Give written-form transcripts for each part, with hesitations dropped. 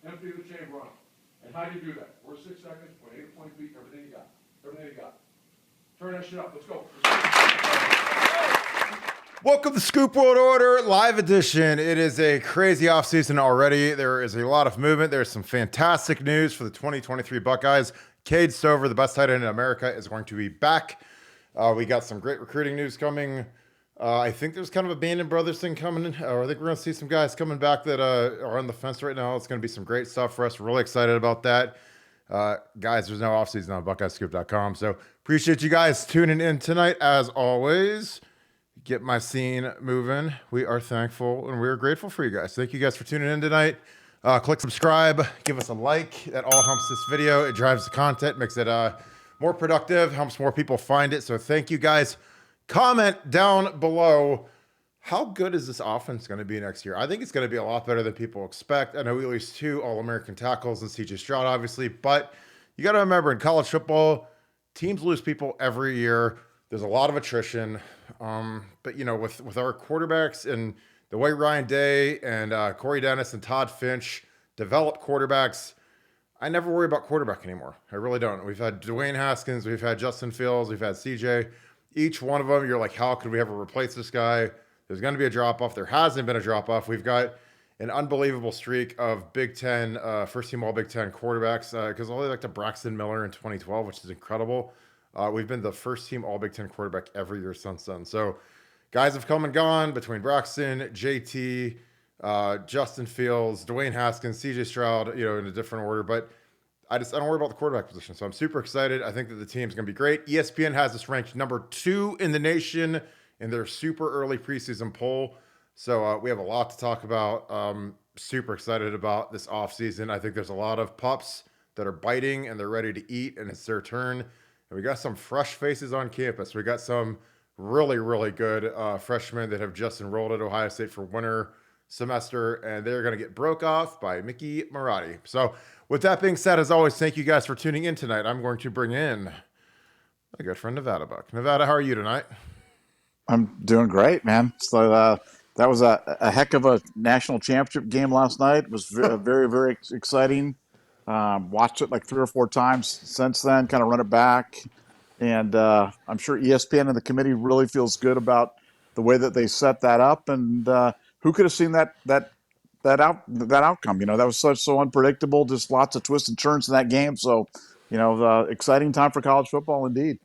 empty the chamber on them. And how do you do that? 4 to 6 seconds, point A to point B, everything you got. Everything you got. Turn that shit up. Let's go. Welcome to Scoop World Order Live Edition. It is a crazy offseason already. There is a lot of movement. There's some fantastic news for the 2023 Buckeyes. Cade Stover, the best tight end in America, is going to be back. We got some great recruiting news coming. I think there's kind of a Band Brothers thing coming. I think we're going to see some guys coming back that are on the fence right now. It's going to be some great stuff for us. We're really excited about that. Guys, there's no offseason on BuckeyeScoop.com. So appreciate you guys tuning in tonight. As always, get my scene moving. We are thankful and we're grateful for you guys. Thank you guys for tuning in tonight. Click subscribe, give us a like. That all helps this video. It drives the content, makes it more productive, helps more people find it. So thank you guys. Comment down below, how good is this offense going to be next year? I think it's going to be a lot better than people expect. I know we lose 2 All-American tackles and CJ Stroud, obviously, but you got to remember in college football, teams lose people every year. There's a lot of attrition. But, you know, with our quarterbacks and the way Ryan Day and Corey Dennis and Todd Finch develop quarterbacks, I never worry about quarterback anymore. I really don't. We've had Dwayne Haskins, we've had Justin Fields, we've had CJ. Each one of them, you're like, how could we ever replace this guy? There's going to be a drop-off. There hasn't been a drop-off. We've got an unbelievable streak of Big Ten, first-team All-Big Ten quarterbacks, because all the way back to Braxton Miller in 2012, which is incredible. We've been the first-team All-Big Ten quarterback every year since then. So guys have come and gone between Braxton, JT, Justin Fields, Dwayne Haskins, CJ Stroud, you know, in a different order. But I don't worry about the quarterback position. So I'm super excited. I think that the team's going to be great. ESPN has us ranked number 2 in the nation in their super early preseason poll. So we have a lot to talk about. Super excited about this offseason. I think there's a lot of pups that are biting and they're ready to eat, and it's their turn. And we got some fresh faces on campus. We got some really, really good freshmen that have just enrolled at Ohio State for winter semester, and they're going to get broke off by Mickey Marotti. So with that being said, as always, thank you guys for tuning in tonight. I'm going to bring in my good friend Nevadabuck. Nevada, how are you tonight? I'm doing great, man. So that was a heck of a national championship game last night. It was very, very exciting. Watched it like 3 or 4 times since then, kind of run it back. And I'm sure ESPN and the committee really feels good about the way that they set that up. And who could have seen that outcome? You know, that was so unpredictable, just lots of twists and turns in that game. So, you know, exciting time for college football indeed.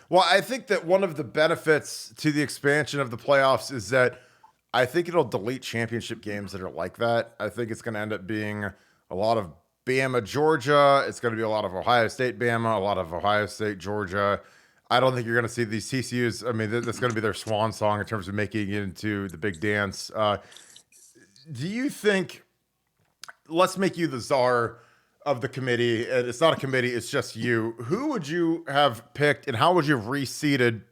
Well, I think that one of the benefits to the expansion of the playoffs is that I think it'll delete championship games that are like that. I think it's going to end up being a lot of Bama, Georgia. It's going to be a lot of Ohio State, Bama, a lot of Ohio State, Georgia. I don't think you're going to see these TCUs. I mean, that's going to be their swan song in terms of making it into the big dance. Do you think, let's make you the czar of the committee. It's not a committee, it's just you. Who would you have picked and how would you have reseeded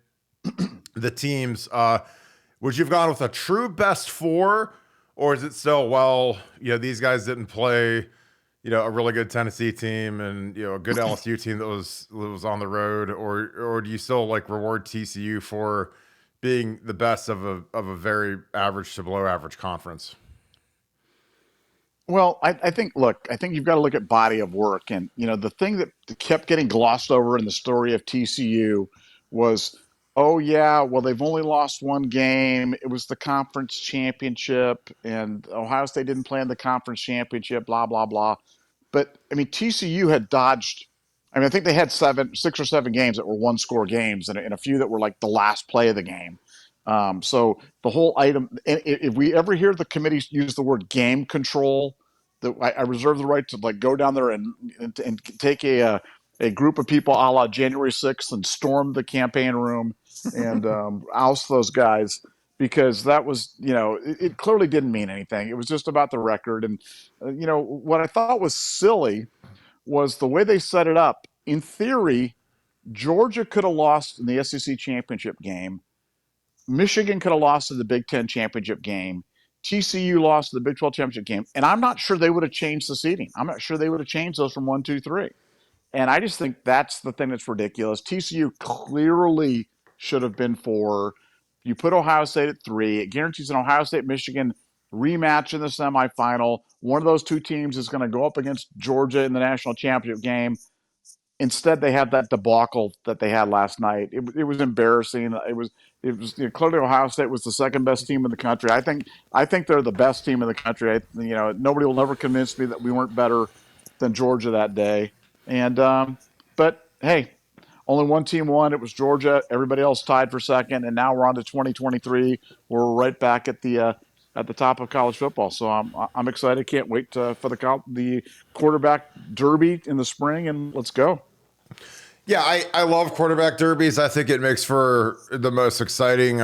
the teams? Would you have gone with a true best 4, or is it still, well, you know, these guys didn't play, you know, a really good Tennessee team and, you know, a good LSU team that was on the road, or do you still like reward TCU for being the best of a very average to below average conference? Well, I think you've got to look at body of work. And, you know, the thing that kept getting glossed over in the story of TCU was, oh, yeah, well, they've only lost 1 game. It was the conference championship, and Ohio State didn't play in the conference championship, blah, blah, blah. But, I mean, TCU had dodged – I mean, I think they had 6 or 7 games that were 1-score games and a few that were like the last play of the game. So the whole item, if we ever hear the committee use the word game control, I reserve the right to like go down there and take a group of people a la January 6th and storm the campaign room and oust those guys, because that was, you know, it clearly didn't mean anything. It was just about the record. And, you know, what I thought was silly was the way they set it up. In theory, Georgia could have lost in the SEC championship game. Michigan could have lost in the Big Ten championship game. TCU lost in the Big 12 championship game. And I'm not sure they would have changed the seeding. I'm not sure they would have changed those from 1, 2, 3. And I just think that's the thing that's ridiculous. TCU clearly should have been 4. You put Ohio State at 3. It guarantees an Ohio State-Michigan rematch in the semifinal. one of those two teams is going to go up against Georgia in the national championship game. Instead, they had that debacle that they had last night. It was embarrassing. Clearly Ohio State was the second best team in the country. I think they're the best team in the country. Nobody will never convince me that we weren't better than Georgia that day. And but hey, only one team won. It was Georgia. Everybody else tied for second. And now we're on to 2023. We're right back at the top of college football. So I'm excited. Can't wait for the quarterback derby in the spring. And let's go. Yeah, I love quarterback derbies. I think it makes for the most exciting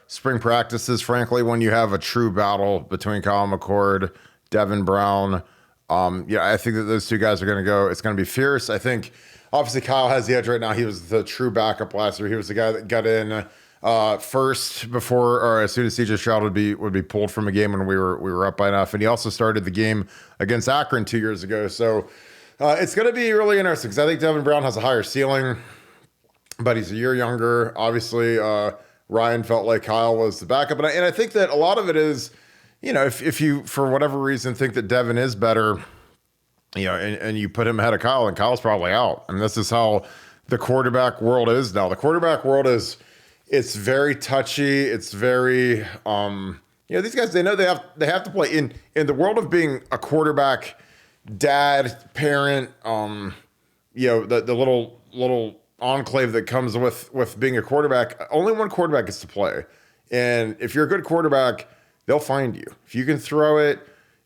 spring practices, frankly, when you have a true battle between Kyle McCord, Devin Brown. I think that those two guys are going to go. It's going to be fierce. I think, obviously, Kyle has the edge right now. He was the true backup last year. He was the guy that got in first before or as soon as CJ Stroud would be pulled from a game when we were up by enough. And he also started the game against Akron 2 years ago. So it's going to be really interesting because I think Devin Brown has a higher ceiling, but he's a year younger. Obviously, Ryan felt like Kyle was the backup. And I think that a lot of it is, if you, for whatever reason, think that Devin is better, and you put him ahead of Kyle, and Kyle's probably out. I mean, this is how the quarterback world is now. The quarterback world it's very touchy. It's very, these guys, they know they have to play in the world of being a quarterback dad, parent, the little enclave that comes with being a quarterback. Only one quarterback gets to play. And if you're a good quarterback, they'll find you. If you can throw it,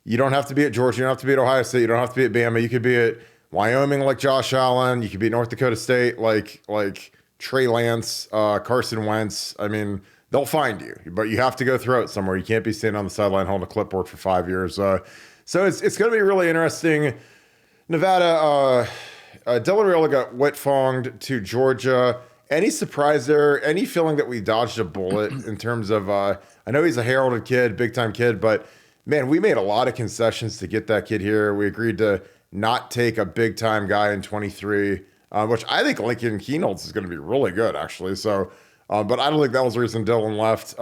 you don't have to be at Georgia. You don't have to be at Ohio State. You don't have to be at Bama. You could be at Wyoming like Josh Allen. You could be at North Dakota State like Trey Lance, Carson Wentz. I mean, they'll find you, but you have to go throw it somewhere. You can't be standing on the sideline holding a clipboard for 5 years. So it's going to be really interesting. Nevada, Dylan Raiola got whitfonged to Georgia. Any surprise there? Any feeling that we dodged a bullet in terms of, I know he's a heralded kid, big-time kid, but, man, we made a lot of concessions to get that kid here. We agreed to not take a big-time guy in 23, which I think Lincoln Keynotes is going to be really good, actually. So, but I don't think that was the reason Dylan left.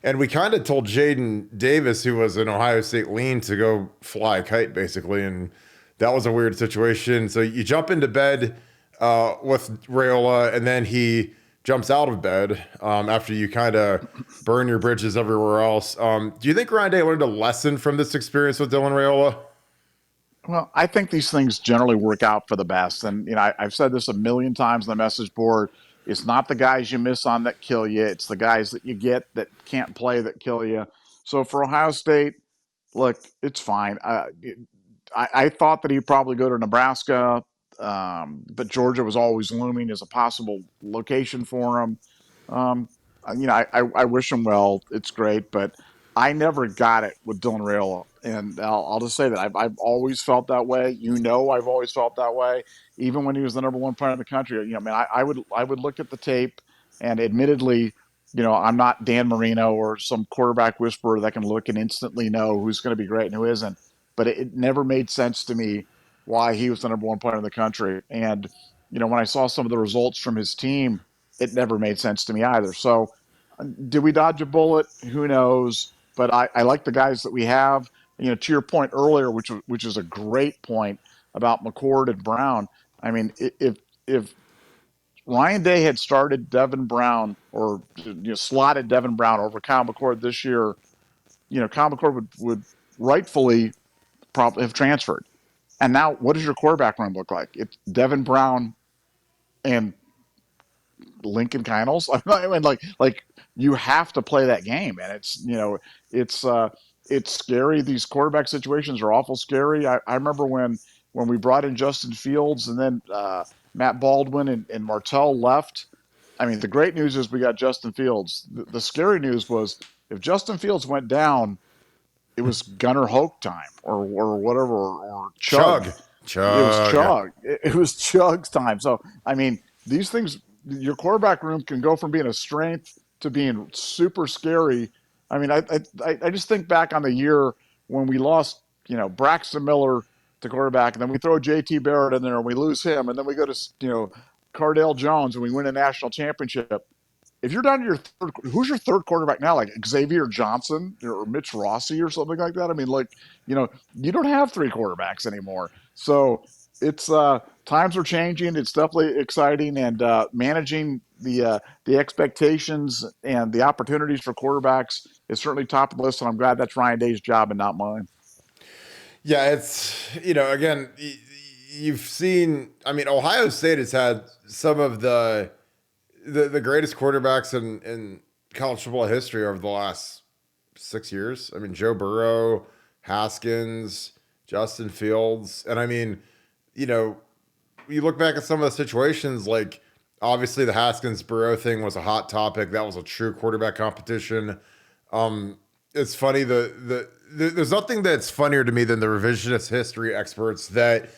And we kind of told Jaden Davis, who was an Ohio State lean, to go fly a kite, basically. And that was a weird situation. So you jump into bed with Raiola, and then he jumps out of bed after you kind of burn your bridges everywhere else. Do you think Ryan Day learned a lesson from this experience with Dylan Raiola? Well, I think these things generally work out for the best. And, I've said this a million times on the message board. It's not the guys you miss on that kill you. It's the guys that you get that can't play that kill you. So for Ohio State, look, it's fine. I thought that he'd probably go to Nebraska, but Georgia was always looming as a possible location for him. I wish him well. It's great, but I never got it with Dylan Raiola. And I'll just say that I've always felt that way. I've always felt that way, even when he was the number one player in the country. I would look at the tape, and admittedly, I'm not Dan Marino or some quarterback whisperer that can look and instantly know who's going to be great and who isn't. But it never made sense to me why he was the number one player in the country. And, when I saw some of the results from his team, it never made sense to me either. So did we dodge a bullet? Who knows? But I like the guys that we have. To your point earlier, which is a great point about McCord and Brown. I mean, if Ryan Day had started Devin Brown or slotted Devin Brown over Kyle McCord this year, Kyle McCord would rightfully probably have transferred. And now, what does your quarterback room look like? It's Devin Brown and Lincoln Kynels. I mean, like you have to play that game, and it's scary. These quarterback situations are awful scary. I remember when we brought in Justin Fields, and then Matt Baldwin and Martell left. I mean, the great news is we got Justin Fields. The scary news was if Justin Fields went down, it was Gunnar Hoke time or whatever, or Chug. Chug. It was Chug. It was Chug's time. So, I mean, these things, your quarterback room can go from being a strength to being super scary. I mean, I just think back on the year when we lost, Braxton Miller to quarterback, and then we throw JT Barrett in there and we lose him, and then we go to, Cardale Jones and we win a national championship. if you're down to your third, who's your third quarterback now? Like Xavier Johnson or Mitch Rossi or something like that. I mean, like, you don't have three quarterbacks anymore. So it's times are changing. It's definitely exciting, and managing the expectations and the opportunities for quarterbacks is certainly top of the list. And I'm glad that's Ryan Day's job and not mine. Yeah, it's, again, you've seen, I mean, Ohio State has had some of the greatest quarterbacks in college football history over the last 6 years. I mean, Joe Burrow, Haskins, Justin Fields. And I mean, you look back at some of the situations, like obviously the Haskins Burrow thing was a hot topic. That was a true quarterback competition. It's funny, there's nothing that's funnier to me than the revisionist history experts that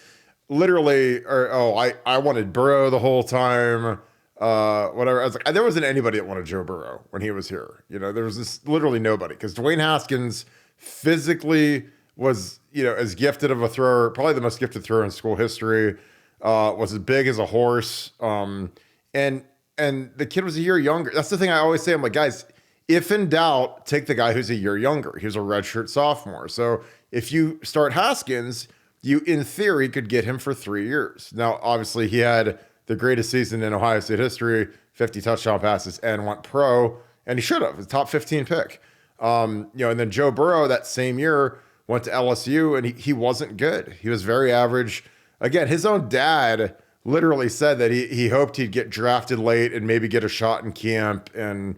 literally are, I wanted Burrow the whole time. Whatever. I was like, there wasn't anybody that wanted Joe Burrow when he was here. There was literally nobody, because Dwayne Haskins physically was, as gifted of a thrower, probably the most gifted thrower in school history, was as big as a horse. And the kid was a year younger. That's the thing I always say. I'm like, guys, if in doubt, take the guy who's a year younger. He was a redshirt sophomore. So if you start Haskins, you, in theory, could get him for 3 years. Now, obviously, he had the greatest season in Ohio State history, 50 touchdown passes, and went pro, and he should have. His top 15 pick. And then Joe Burrow that same year went to LSU, and he wasn't good. He was very average. Again, his own dad literally said that he hoped he'd get drafted late and maybe get a shot in camp and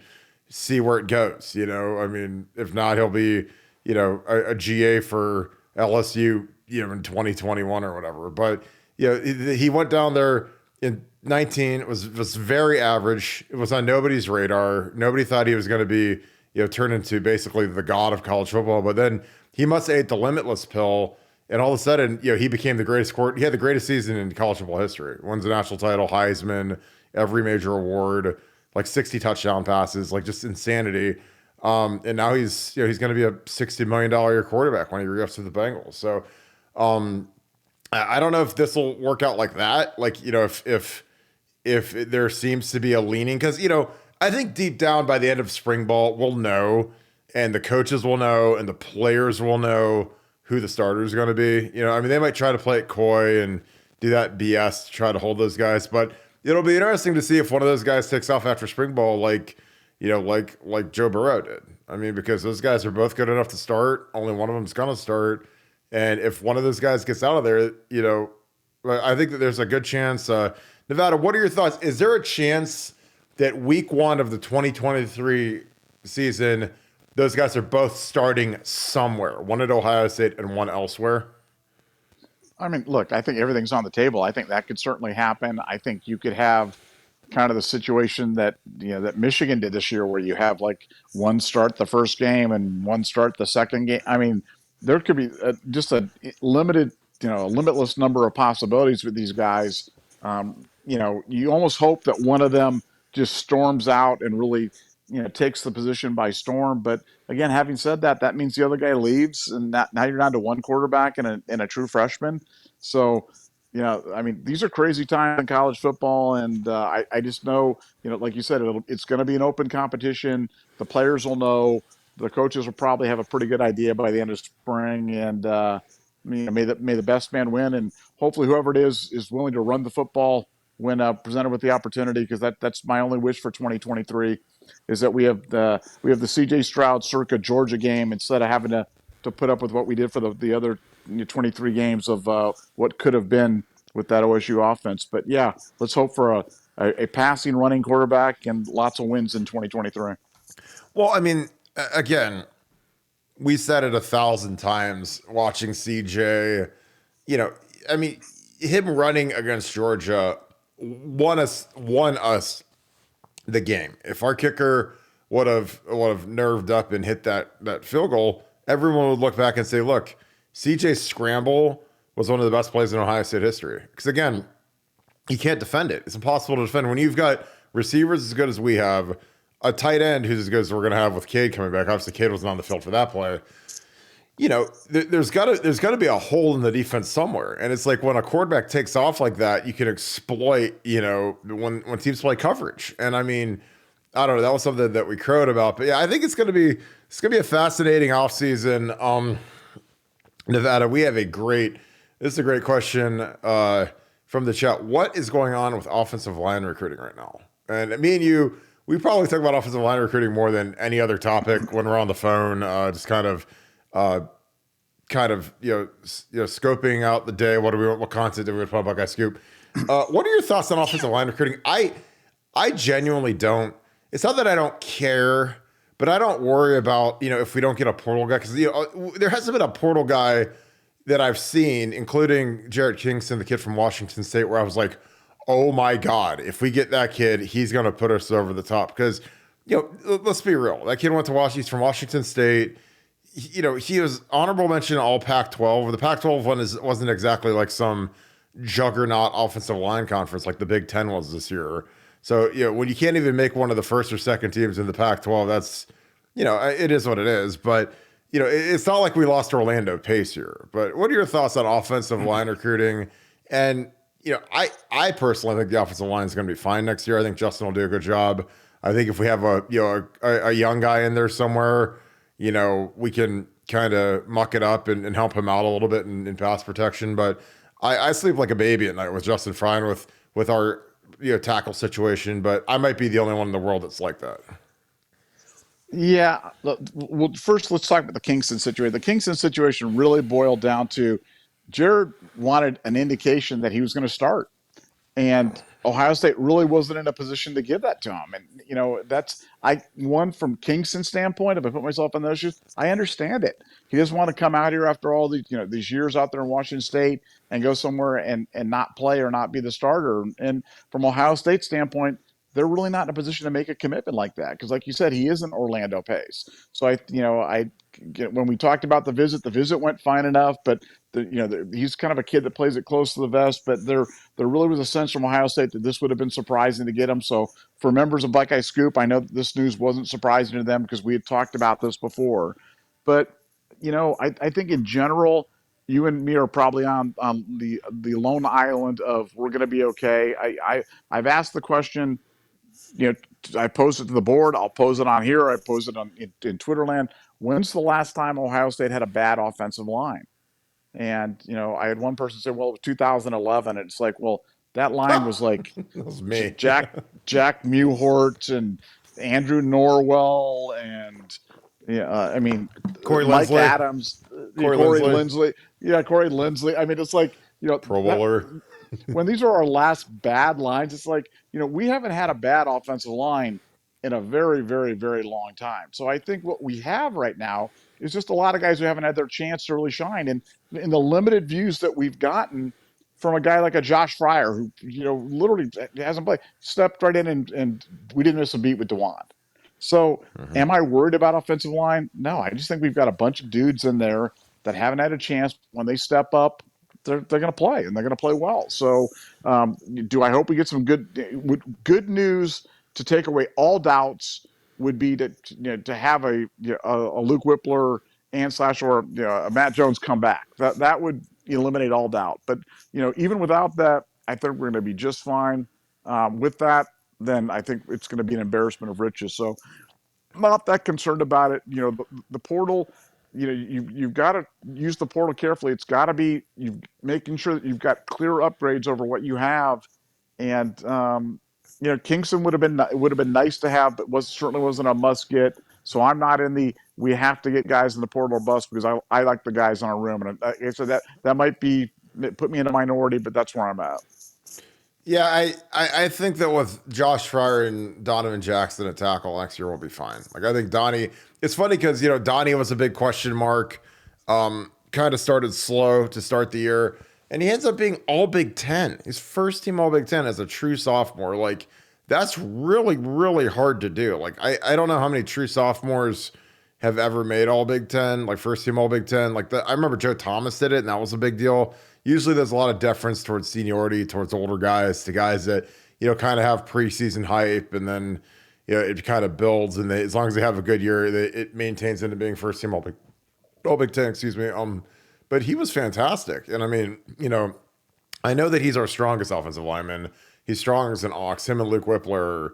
see where it goes. I mean, if not, he'll be, a GA for LSU, in 2021 or whatever. But, he went down there in 19, was very average. It was on nobody's radar. Nobody thought he was going to be, turned into basically the god of college football. But then he must have ate the limitless pill, and all of a sudden, he became the greatest he had the greatest season in college football history. Wins the national title, Heisman, every major award, like 60 touchdown passes, like just insanity. And now he's going to be a $60 million a year quarterback when he re-ups to the Bengals. So I don't know if this will work out like that. Like, if there seems to be a leaning, because, I think deep down by the end of spring ball, we'll know, and the coaches will know, and the players will know who the starter is going to be. I mean, they might try to play it coy and do that BS to try to hold those guys, but it'll be interesting to see if one of those guys takes off after spring ball, like Joe Burrow did. I mean, because those guys are both good enough to start. Only one of them's going to start. And if one of those guys gets out of there, I think that there's a good chance. Nevada, what are your thoughts? Is there a chance that week one of the 2023 season, those guys are both starting somewhere, one at Ohio State and one elsewhere? I mean, look, I think everything's on the table. I think that could certainly happen. I think you could have kind of the situation that that Michigan did this year, where you have like one start the first game and one start the second game. I mean, there could be just a limited, a limitless number of possibilities with these guys. You almost hope that one of them just storms out and really, takes the position by storm. But again, having said that, that means the other guy leaves, and now you're down to one quarterback and a true freshman. So, I mean, these are crazy times in college football, and I just know, like you said, it's going to be an open competition. The players will know. The coaches will probably have a pretty good idea by the end of spring, and may the best man win, and hopefully whoever it is willing to run the football when presented with the opportunity, because that's my only wish for 2023, is that we have the CJ Stroud circa Georgia game, instead of having to put up with what we did for the other 23 games of what could have been with that OSU offense. But yeah, let's hope for a passing, running quarterback and lots of wins in 2023. Well, I mean, again, we said it 1,000 times watching CJ. I mean, him running against Georgia won us the game. If our kicker would have nerved up and hit that field goal, everyone would look back and say, look, CJ's scramble was one of the best plays in Ohio State history. Because again, you can't defend it. It's impossible to defend when you've got receivers as good as we have, a tight end who's as good as we're going to have with Cade coming back. Obviously, Cade wasn't on the field for that play. There's got to be a hole in the defense somewhere. And it's like when a quarterback takes off like that, you can exploit, when teams play coverage. And I mean, I don't know. That was something that we crowed about, but yeah, I think it's going to be a fascinating offseason. Nevada, we have this is a great question from the chat. What is going on with offensive line recruiting right now? And me and you, we probably talk about offensive line recruiting more than any other topic when we're on the phone, just kind of scoping out the day. What content do we want to put on Buckeye Scoop? What are your thoughts on offensive line recruiting? I genuinely don't. It's not that I don't care, but I don't worry about, if we don't get a portal guy, because, there hasn't been a portal guy that I've seen, including Jarrett Kingston, the kid from Washington State, where I was like, oh my God, if we get that kid, he's going to put us over the top. Because, let's be real. That kid went to Washington, he's from Washington State. He was honorable mention all Pac-12. The Pac-12 one wasn't exactly like some juggernaut offensive line conference like the Big Ten was this year. So, when you can't even make one of the first or second teams in the Pac-12, that's, it is what it is. But, it's not like we lost Orlando Pace here. But what are your thoughts on offensive line recruiting? And, I personally think the offensive line is going to be fine next year. I think Justin will do a good job. I think if we have a young guy in there somewhere, we can kind of muck it up and help him out a little bit in pass protection. But I sleep like a baby at night with Justin Fine with our tackle situation, but I might be the only one in the world that's like that. Yeah. Well, first, let's talk about the Kingston situation. The Kingston situation really boiled down to Jared wanted an indication that he was going to start. And Ohio State really wasn't in a position to give that to him. And, one from Kingston's standpoint, if I put myself in those shoes, I understand it. He doesn't want to come out here after all these years out there in Washington State and go somewhere and not play or not be the starter. And from Ohio State's standpoint, they're really not in a position to make a commitment like that. Because like you said, he is an Orlando Pace. So when we talked about the visit went fine enough, but he's kind of a kid that plays it close to the vest, but there really was a sense from Ohio State that this would have been surprising to get him. So for members of Buckeye Scoop, I know that this news wasn't surprising to them because we had talked about this before. But, I think in general, you and me are probably on the lone island of we're going to be okay. I've asked the question, I posed it to the board. I'll pose it on here. I pose it in Twitter land. When's the last time Ohio State had a bad offensive line? And, I had one person say, well, it was 2011. And it's like, well, that line was like That was me. Jack Muhort and Andrew Norwell and, Corey Mike Lindsley. Adams, Corey Lindsley. Yeah, Corey Lindsley. I mean, it's like, Pro Bowler. When these are our last bad lines, it's like, we haven't had a bad offensive line in a very, very, very long time. So I think what we have right now is just a lot of guys who haven't had their chance to really shine. And in the limited views that we've gotten from a guy like a Josh Fryer, who, literally hasn't played, stepped right in and we didn't miss a beat with DeWan. So am I worried about offensive line? No, I just think we've got a bunch of dudes in there that haven't had a chance. When they step up, they're going to play, and they're going to play well. So do I hope we get some good news to take away all doubts would be to have a Luke Whippler or a Matt Jones come back. That would eliminate all doubt. But even without that, I think we're going to be just fine. With that, then I think it's going to be an embarrassment of riches. So I'm not that concerned about it. The portal. You've got to use the portal carefully. It's got to be making sure that you've got clear upgrades over what you have. And Kingston would have been nice to have, but certainly wasn't a must get. So I'm not in we have to get guys in the portal or bust, because I like the guys in our room, and so that might put me in a minority, but that's where I'm at. Yeah, I think that with Josh Fryer and Donovan Jackson at tackle next year, we'll be fine. Like, I think Donnie, it's funny because, Donnie was a big question mark, kind of started slow to start the year, and he ends up being all Big Ten. His first team all Big Ten as a true sophomore. Like, that's really, really hard to do. Like, I don't know how many true sophomores have ever made all Big Ten, like first team all Big Ten. Like, I remember Joe Thomas did it, and that was a big deal. Usually there's a lot of deference towards seniority, towards older guys, to guys that, kind of have preseason hype, and then, it kind of builds, and as long as they have a good year, it maintains into being first team all Big Ten, excuse me. But he was fantastic. And I mean, I know that he's our strongest offensive lineman. He's strong as an ox. Him and Luke Whippler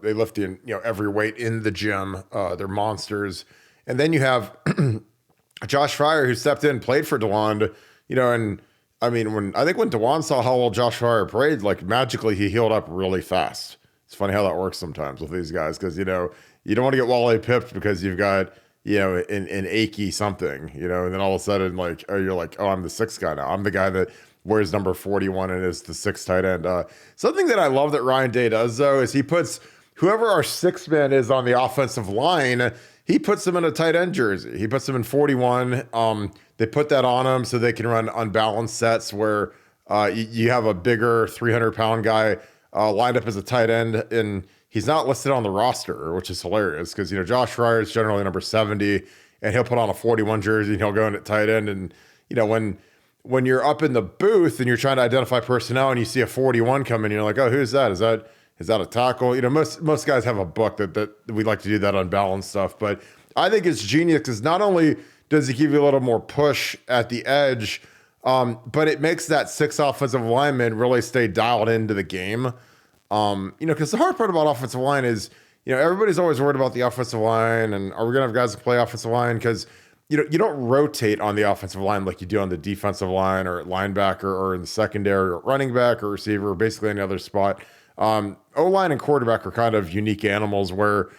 they lift every weight in the gym. They're monsters. And then you have Josh Fryer, who stepped in, played for DeWand, and I mean, when DeWand saw how well Josh Fryer played, like magically he healed up really fast. It's funny how that works sometimes with these guys, because you don't want to get Wale pipped because you've got an achy something, and then all of a sudden you're like, oh, I'm the sixth guy now. I'm the guy that wears number 41 and is the sixth tight end. Something that I love that Ryan Day does though is he puts whoever our sixth man is on the offensive line, he puts them in a tight end jersey. He puts them in 41. They put that on them so they can run unbalanced sets where you have a bigger 300-pound guy lined up as a tight end, and he's not listed on the roster, which is hilarious because, Josh Fryer is generally number 70, and he'll put on a 41 jersey and he'll go in at tight end. And, when you're up in the booth and you're trying to identify personnel and you see a 41 come in, you're like, oh, who's that? Is that a tackle? Most guys have a book that we like to do that unbalanced stuff. But I think it's genius because not only does he give you a little more push at the edge, but it makes that six offensive linemen really stay dialed into the game. Because the hard part about offensive line is, everybody's always worried about the offensive line and are we going to have guys that play offensive line? Because, you don't rotate on the offensive line like you do on the defensive line or at linebacker or in the secondary or running back or receiver or basically any other spot. O-line and quarterback are kind of unique animals where,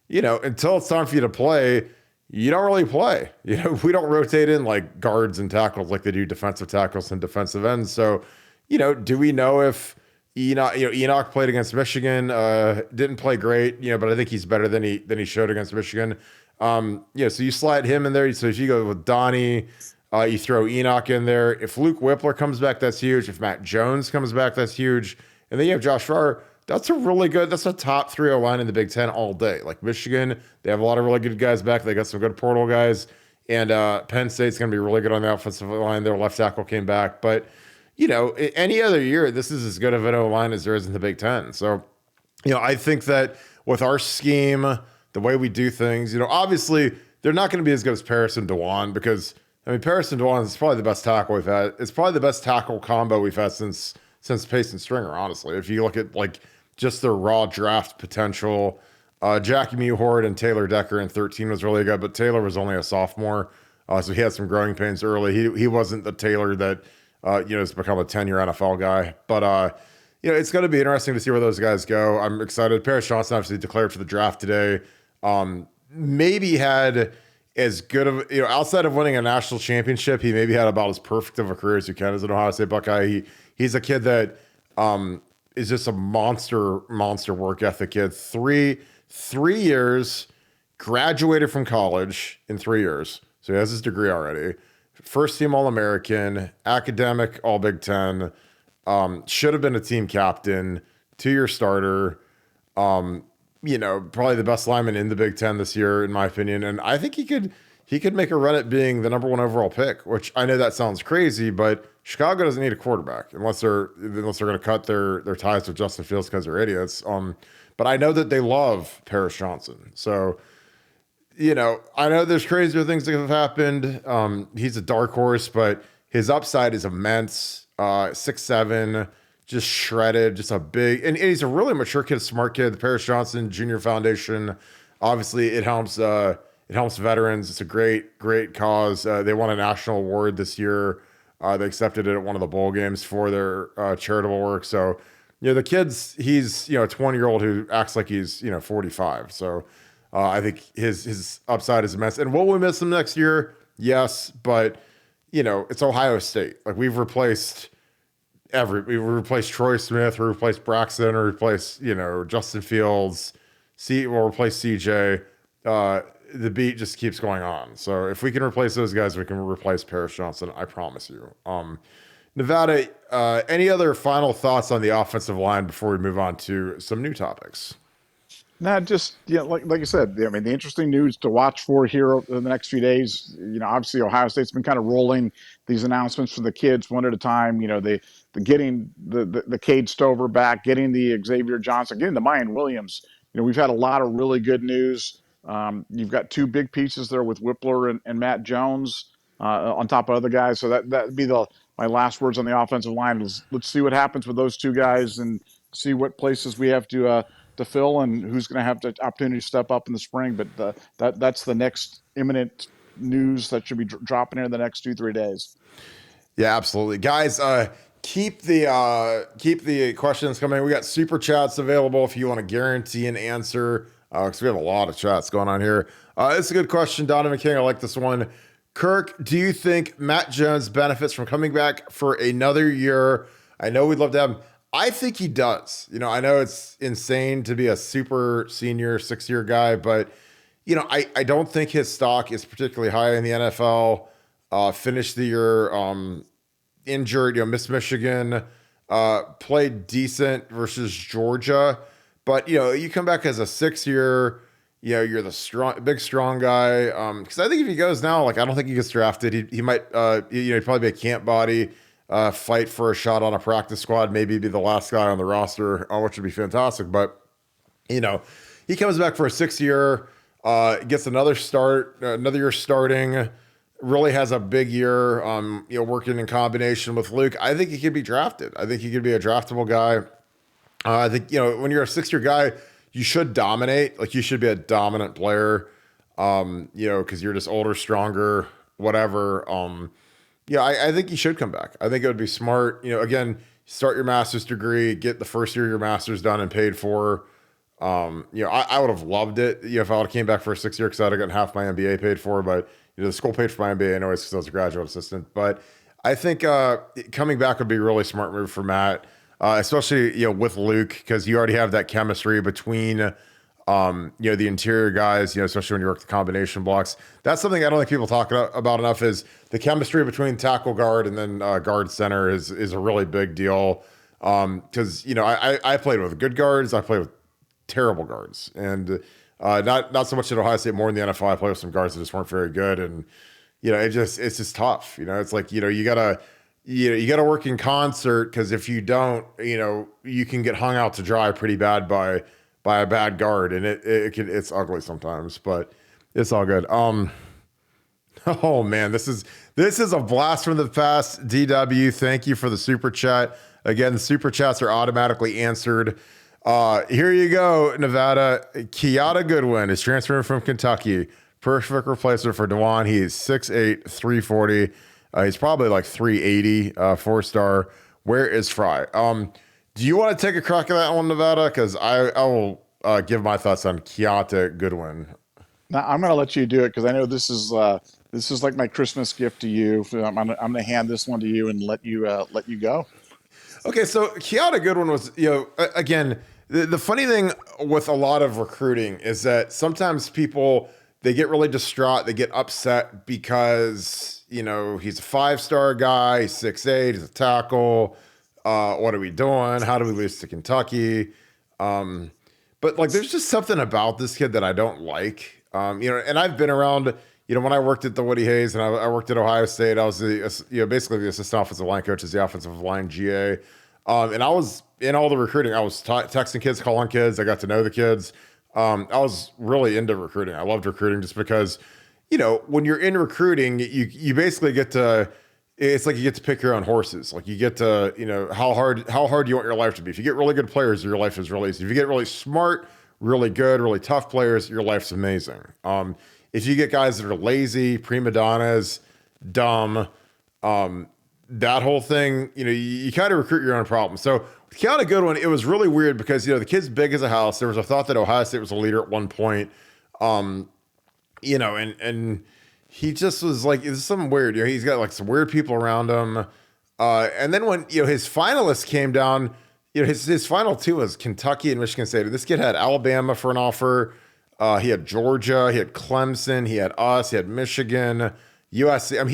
until it's time for you to play, you don't really play. We don't rotate in like guards and tackles like they do defensive tackles and defensive ends. So, do we know if Enoch played against Michigan, didn't play great, but I think he's better than he showed against Michigan. So you slide him in there. So if you go with Donnie, you throw Enoch in there. If Luke Whippler comes back, that's huge. If Matt Jones comes back, that's huge. And then you have Josh Fryer. That's a top 3 line in the Big Ten all day. Like Michigan, they have a lot of really good guys back. They got some good portal guys. And Penn State's going to be really good on the offensive line. Their left tackle came back. But, any other year, this is as good of an O-line as there is in the Big Ten. So, I think that with our scheme, the way we do things, obviously they're not going to be as good as Paris and DeWand because, Paris and DeWand is probably the best tackle we've had. It's probably the best tackle combo we've had since Pace and Stringer, honestly. If you look at just their raw draft potential, Jackie Mewhort and Taylor Decker in 13 was really good, but Taylor was only a sophomore, so he had some growing pains early. He wasn't the Taylor that has become a 10-year NFL guy. But it's going to be interesting to see where those guys go. I'm excited. Paris Johnson obviously declared for the draft today. Maybe had as good of outside of winning a national championship, he maybe had about as perfect of a career as you can as an Ohio State Buckeye. He's a kid that is just a monster work ethic kid. Three years, graduated from college in 3 years. So he has his degree already. First team All-American, academic All Big Ten, should have been a team captain, 2-year starter, probably the best lineman in the Big Ten this year, in my opinion. And I think he could make a run at being the number 1 overall pick, which I know that sounds crazy, but Chicago doesn't need a quarterback unless they're going to cut their ties with Justin Fields because they're idiots. But I know that they love Paris Johnson. So, I know there's crazier things that have happened. He's a dark horse, but his upside is immense. 6'7", just shredded, just a big, and he's a really mature kid, smart kid. The Paris Johnson Junior Foundation, obviously it helps veterans. It's a great cause. They won a national award this year. They accepted it at one of the bowl games for their charitable work. So, the kid's, he's, a 20-year-old who acts like he's, 45. So I think his upside is immense. And will we miss him next year? Yes, but, it's Ohio State. Like we've replaced Troy Smith, we replaced Braxton, or replaced, Justin Fields, we'll replace CJ. The beat just keeps going on. So if we can replace those guys, we can replace Paris Johnson. I promise you. Nevada, any other final thoughts on the offensive line before we move on to some new topics? No, just like I said, the interesting news to watch for here over the next few days. Obviously Ohio State's been kind of rolling these announcements for the kids one at a time. The getting the Cade Stover back, getting the Xavier Johnson, getting the Mayan Williams. We've had a lot of really good news. You've got 2 big pieces there with Whippler and Matt Jones on top of other guys. So that'd be my last words on the offensive line. Let's see what happens with those 2 guys and see what places we have to to fill and who's going to have the opportunity to step up in the spring. But that's the next imminent news that should be dropping in the next 2-3 days. Yeah, absolutely. Guys, keep the questions coming. We got super chats available if you want to guarantee an answer, because we have a lot of chats going on here. It's a good question, Donovan King. I like this one. Kirk, do you think Matt Jones benefits from coming back for another year? I know we'd love to have him. I think he does. I know it's insane to be a super senior 6-year guy, but I don't think his stock is particularly high in the NFL. Finished the year injured, missed Michigan, played decent versus Georgia. But, you come back as a 6-year, you're the big strong guy. Because I think if he goes now, I don't think he gets drafted. He might, he'd probably be a camp body, fight for a shot on a practice squad, maybe be the last guy on the roster, which would be fantastic. But, he comes back for a 6-year, gets another year starting, really has a big year, working in combination with Luke. I think he could be drafted. I think he could be a draftable guy. I think, when you're a 6-year guy, you should dominate. You should be a dominant player, because you're just older, stronger, whatever. I think he should come back. I think it would be smart. Again, start your master's degree, get the first year of your master's done and paid for. I would have loved it, if I would have came back for a 6-year, because I'd have gotten half my MBA paid for, but the school paid for my MBA anyways because I was a graduate assistant. But I think coming back would be a really smart move for Matt, especially with Luke, because you already have that chemistry between the interior guys, especially when you work the combination blocks. That's something I don't think people talk about enough, is the chemistry between tackle guard and then guard center is a really big deal. Because I played with good guards, I played with terrible guards, and not so much at Ohio State, more in the NFL. I played with some guards that just weren't very good, and it's just tough. It's like you gotta work in concert, because if you don't, you can get hung out to dry pretty bad by a bad guard, and it's ugly sometimes, but it's all good. Oh man, this is a blast from the past. DW, thank you for the super chat. Again, the super chats are automatically answered. Here you go, Nevada. Kiata Goodwin is transferring from Kentucky. Perfect replacement for DeJuan. He's 6'8", 340. He's probably like 380, 4-star. Where is Fry? Do you want to take a crack at that one, Nevada? Because I will give my thoughts on Kiata Goodwin. Now, I'm going to let you do it, because I know this is like my Christmas gift to you. I'm going to hand this one to you and let you go. Okay, so Kiata Goodwin was, again, the funny thing with a lot of recruiting is that sometimes people, they get really distraught, they get upset because, he's a 5-star guy, he's 6'8", he's a tackle. What are we doing? How do we lose to Kentucky? But there's just something about this kid that I don't like. And I've been around, when I worked at the Woody Hayes and I worked at Ohio State, I was basically the assistant offensive line coach as the offensive line GA. And I was in all the recruiting. I was texting kids, calling kids. I got to know the kids. I was really into recruiting. I loved recruiting just because, when you're in recruiting, you basically get to, it's like you get to pick your own horses. You get to, how hard you want your life to be. If you get really good players, your life is really easy. If you get really smart, really good, really tough players, your life's amazing. If you get guys that are lazy, prima donnas, dumb, that whole thing, you kind of recruit your own problem. So with Kiata Goodwin, it was really weird because, the kid's big as a house. There was a thought that Ohio State was a leader at one point. And he just was like, it's something weird. He's got some weird people around him. And then when, his finalists came down, his final two was Kentucky and Michigan State. And this kid had Alabama for an offer. He had Georgia, he had Clemson, he had us, he had Michigan, USC. I mean,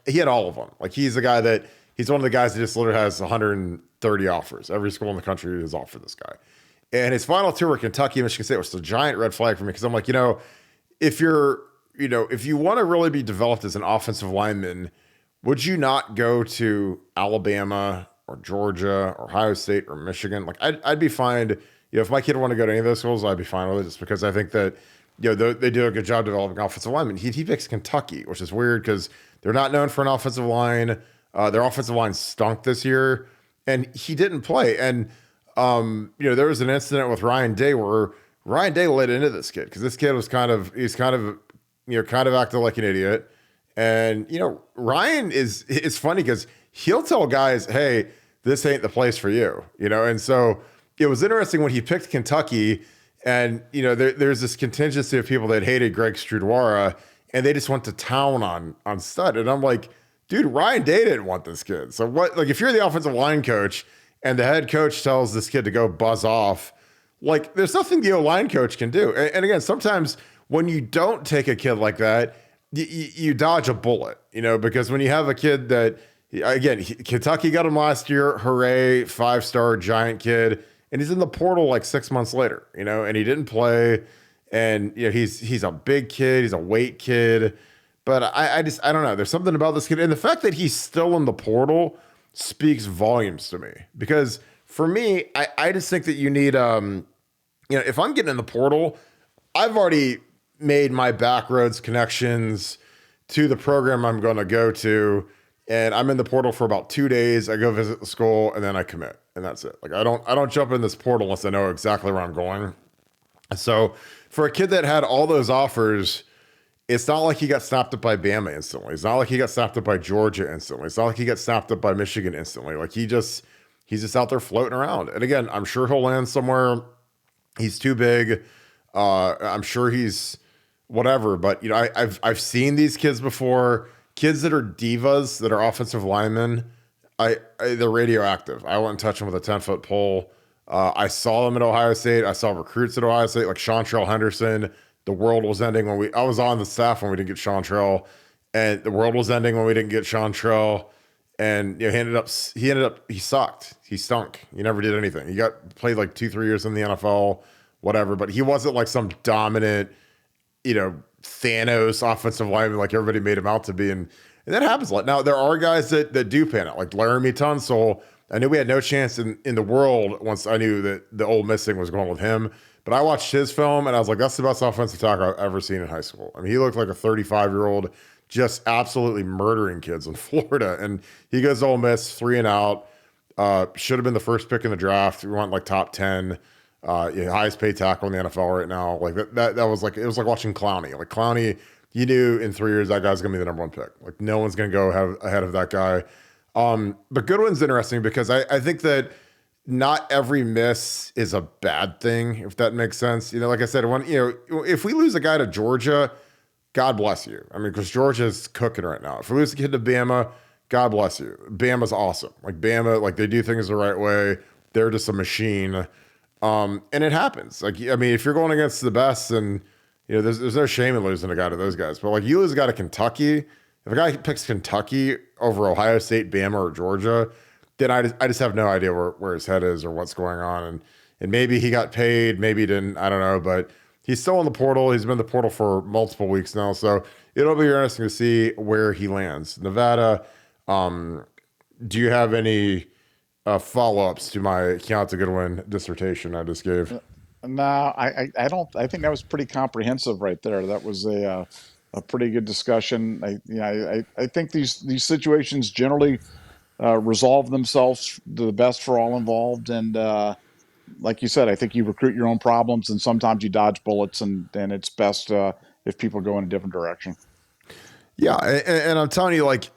he had all of them. He's one of the guys that just literally has 130 offers. Every school in the country has offered this guy. And his final two were Kentucky and Michigan State, which was a giant red flag for me, because I'm like, if you want to really be developed as an offensive lineman, would you not go to Alabama or Georgia or Ohio State or Michigan? I'd be fine. If my kid wanted to go to any of those schools, I'd be fine with it, just because I think that, they do a good job developing offensive linemen. He picks Kentucky, which is weird because they're not known for an offensive line. Their offensive line stunk this year, and he didn't play. And There was an incident with Ryan Day where Ryan Day lit into this kid because this kid was kind of acting like an idiot. And, Ryan is funny because he'll tell guys, hey, this ain't the place for you, And so it was interesting when he picked Kentucky and, there's this contingency of people that hated Greg Strudwara and they just went to town on Stud. And I'm like, dude, Ryan Day didn't want this kid. So what, like, if you're the offensive line coach and the head coach tells this kid to go buzz off, like, there's nothing the O-line coach can do. And again, sometimes when you don't take a kid like that, you dodge a bullet, because when you have a kid that, again, Kentucky got him last year, hooray, 5-star giant kid, and he's in the portal like 6 months later, and he didn't play, and he's a big kid, he's a weight kid, but I don't know, there's something about this kid, and the fact that he's still in the portal speaks volumes to me, because for me, I just think that you need, if I'm getting in the portal, I've already made my backroads connections to the program I'm going to go to. And I'm in the portal for about 2 days. I go visit the school and then I commit and that's it. Like I don't jump in this portal unless I know exactly where I'm going. So for a kid that had all those offers, it's not like he got snapped up by Bama instantly. It's not like he got snapped up by Georgia instantly. It's not like he got snapped up by Michigan instantly. Like he's just out there floating around. And again, I'm sure he'll land somewhere. He's too big. I'm sure he's whatever, but I've seen these kids before. Kids that are divas, that are offensive linemen, they're radioactive. I wouldn't touch them with a 10-foot pole. I saw them at Ohio State. I saw recruits at Ohio State, like Chantrell Henderson. The world was ending I was on the staff when we didn't get Chantrell, and the world was ending when we didn't get Chantrell. And he sucked. He stunk. He never did anything. He played like 2-3 years in the NFL, whatever. But he wasn't like some dominant, Thanos offensive lineman like everybody made him out to be. And that happens a lot. Now, there are guys that do pan out, like Laramie Tunsil. I knew we had no chance in the world once I knew that the Ole Miss thing was going with him. But I watched his film, and I was like, that's the best offensive tackle I've ever seen in high school. I mean, he looked like a 35-year-old just absolutely murdering kids in Florida. And he goes to Ole Miss, 3 and out. Should have been the first pick in the draft. We went like top 10. Highest paid tackle in the NFL right now. Like that was like, it was like watching Clowney. Like Clowney, you knew in 3 years that guy's gonna be the number 1 pick. Like no one's gonna go ahead of that guy. But Goodwin's interesting because I think that not every miss is a bad thing, if that makes sense. Like I said, if we lose a guy to Georgia, God bless you. I mean, because Georgia's cooking right now. If we lose a kid to Bama, God bless you. Bama's awesome. Like Bama, like they do things the right way. They're just a machine. And it happens. Like, I mean, if you're going against the best, and there's no shame in losing a guy to those guys. But like, you lose a guy to Kentucky. If a guy picks Kentucky over Ohio State, Bama, or Georgia, then I just have no idea where his head is or what's going on. And maybe he got paid, maybe he didn't. I don't know. But he's still in the portal. He's been in the portal for multiple weeks now. So it'll be interesting to see where he lands. Nevada. Do you have any follow-ups to my Keontae Goodwin dissertation I just gave? No, I don't. I think that was pretty comprehensive right there. That was a pretty good discussion. I think these situations generally resolve themselves to the best for all involved. And like you said, I think you recruit your own problems, and sometimes you dodge bullets, and it's best if people go in a different direction. Yeah, and I'm telling you, like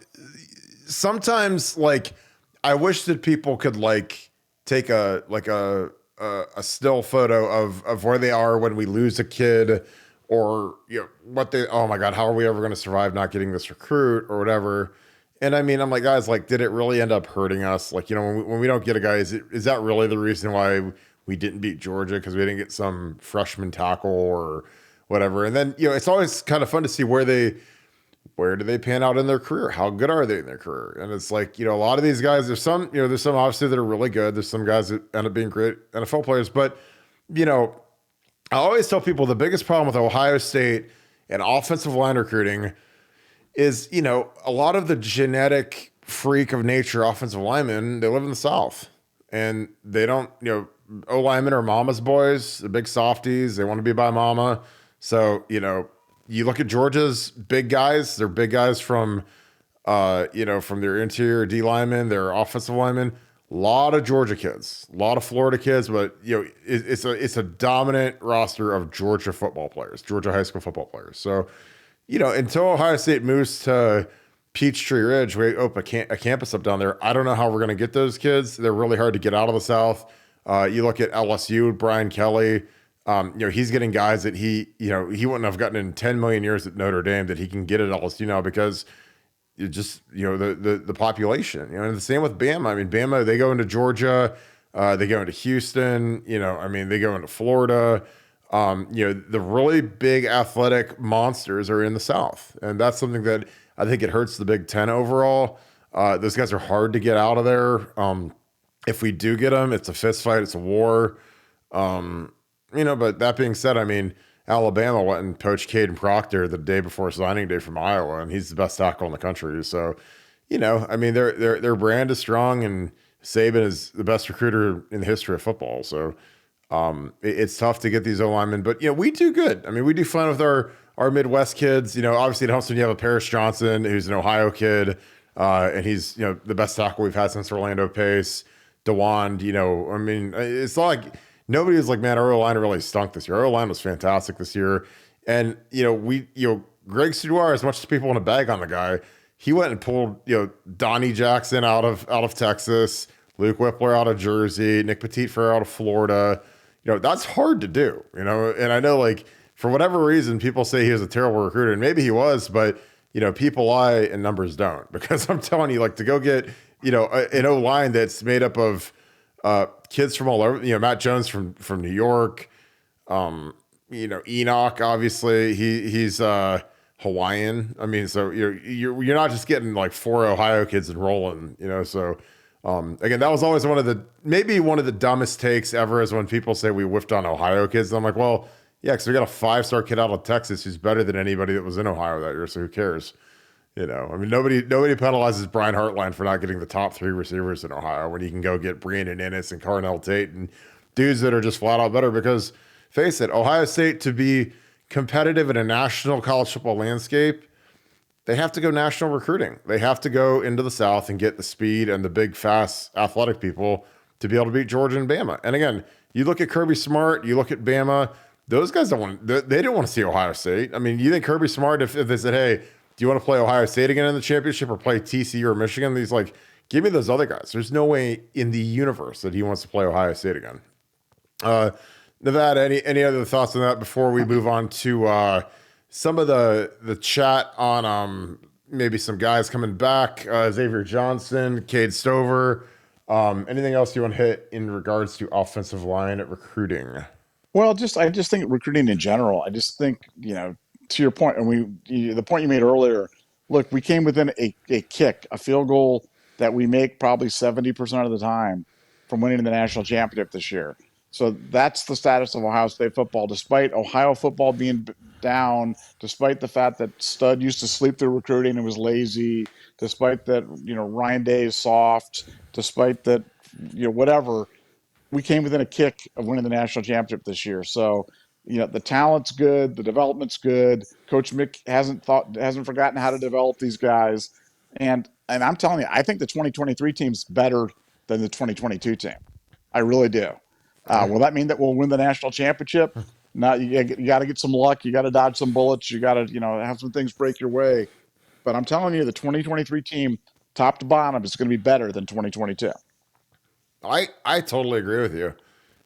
sometimes, like I wish that people could like take a still photo of where they are when we lose a kid, or oh my God, how are we ever going to survive not getting this recruit or whatever. And I mean, I'm like, guys, like, did it really end up hurting us? Like, when we don't get a guy, is that really the reason why we didn't beat Georgia? Because we didn't get some freshman tackle or whatever. And then, it's always kind of fun to see where do they pan out in their career? How good are they in their career? And it's like, a lot of these guys, there's some obviously that are really good. There's some guys that end up being great NFL players. But, I always tell people the biggest problem with Ohio State and offensive line recruiting is, a lot of the genetic freak of nature offensive linemen, they live in the South. And they don't, O-linemen are mama's boys, the big softies. They want to be by mama. So, you look at Georgia's big guys, they're big guys from their interior D linemen, their offensive linemen. A lot of Georgia kids, a lot of Florida kids, but it's a dominant roster of Georgia football players, Georgia high school football players. So, until Ohio State moves to Peachtree Ridge, we open a campus up down there. I don't know how we're going to get those kids. They're really hard to get out of the South. You look at LSU, Brian Kelly. He's getting guys that he wouldn't have gotten in 10 million years at Notre Dame that he can get at LSU now because you just, the population, and the same with Bama. I mean, Bama, they go into Georgia, they go into Houston, they go into Florida. The really big athletic monsters are in the South. And that's something that I think it hurts the Big Ten overall. Those guys are hard to get out of there. If we do get them, it's a fist fight. It's a war. But that being said, I mean, Alabama went and poached Caden Proctor the day before signing day from Iowa, and he's the best tackle in the country. So, their brand is strong, and Saban is the best recruiter in the history of football. So, it's tough to get these O-linemen, but we do good. I mean, we do fun with our Midwest kids. Obviously it helps when you have a Paris Johnson, who's an Ohio kid, and he's the best tackle we've had since Orlando Pace. DeWand, it's not like nobody was like, man, our O-line really stunk this year. Our O-line was fantastic this year. And, Greg Sudoir, as much as people want to bag on the guy, he went and pulled, Donnie Jackson out of Texas, Luke Whippler out of Jersey, Nick Petitfer out of Florida. That's hard to do, and I know, like, for whatever reason, people say he was a terrible recruiter, and maybe he was, but, people lie and numbers don't, because I'm telling you, like, to go get, an O-line that's made up of kids from all over, Matt Jones from New York, Enoch, obviously he's Hawaiian. I mean, so you're not just getting like 4 Ohio kids enrolling, so again, that was always maybe one of the dumbest takes ever is when people say we whiffed on Ohio kids. And I'm like, well, yeah, because we got a 5-star kid out of Texas who's better than anybody that was in Ohio that year, so who cares? Nobody penalizes Brian Hartline for not getting the top 3 receivers in Ohio when you can go get Brandon Ennis and Carnell Tate and dudes that are just flat out better. Because face it, Ohio State, to be competitive in a national college football landscape, they have to go national recruiting. They have to go into the South and get the speed and the big, fast, athletic people to be able to beat Georgia and Bama. And again, you look at Kirby Smart, you look at Bama, those guys they didn't want to see Ohio State. I mean, you think Kirby Smart, if they said, hey, do you want to play Ohio State again in the championship or play TCU or Michigan? He's like, give me those other guys. There's no way in the universe that he wants to play Ohio State again. Nevada, any other thoughts on that before we move on to some of the chat on maybe some guys coming back? Xavier Johnson, Cade Stover. Anything else you want to hit in regards to offensive line recruiting? Well, I just think recruiting in general. I just think, to your point, and the point you made earlier, look, we came within a kick, a field goal that we make probably 70% of the time from winning the national championship this year. So that's the status of Ohio State football, despite Ohio football being down, despite the fact that Stud used to sleep through recruiting and was lazy, despite that, Ryan Day is soft, despite that, whatever, we came within a kick of winning the national championship this year. So, the talent's good, the development's good. Coach Mick hasn't forgotten how to develop these guys. And I'm telling you, I think the 2023 team's better than the 2022 team. I really do. Will that mean that we'll win the national championship? No, you got to get some luck. You got to dodge some bullets. You got to, have some things break your way. But I'm telling you, the 2023 team, top to bottom, is going to be better than 2022. I totally agree with you.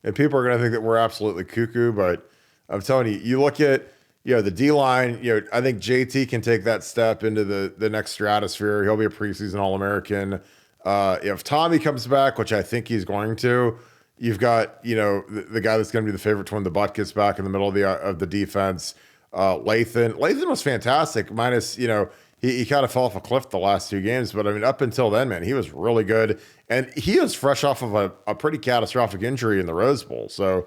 And people are going to think that we're absolutely cuckoo, but I'm telling you, you look at, the D-line, I think JT can take that step into the next stratosphere. He'll be a preseason All-American. If Tommy comes back, which I think he's going to, you've got, the guy that's going to be the favorite to win the butt gets back in the middle of the defense. Lathan was fantastic, minus, he kind of fell off a cliff the last 2 games. But, I mean, up until then, man, he was really good. And he was fresh off of a pretty catastrophic injury in the Rose Bowl. So,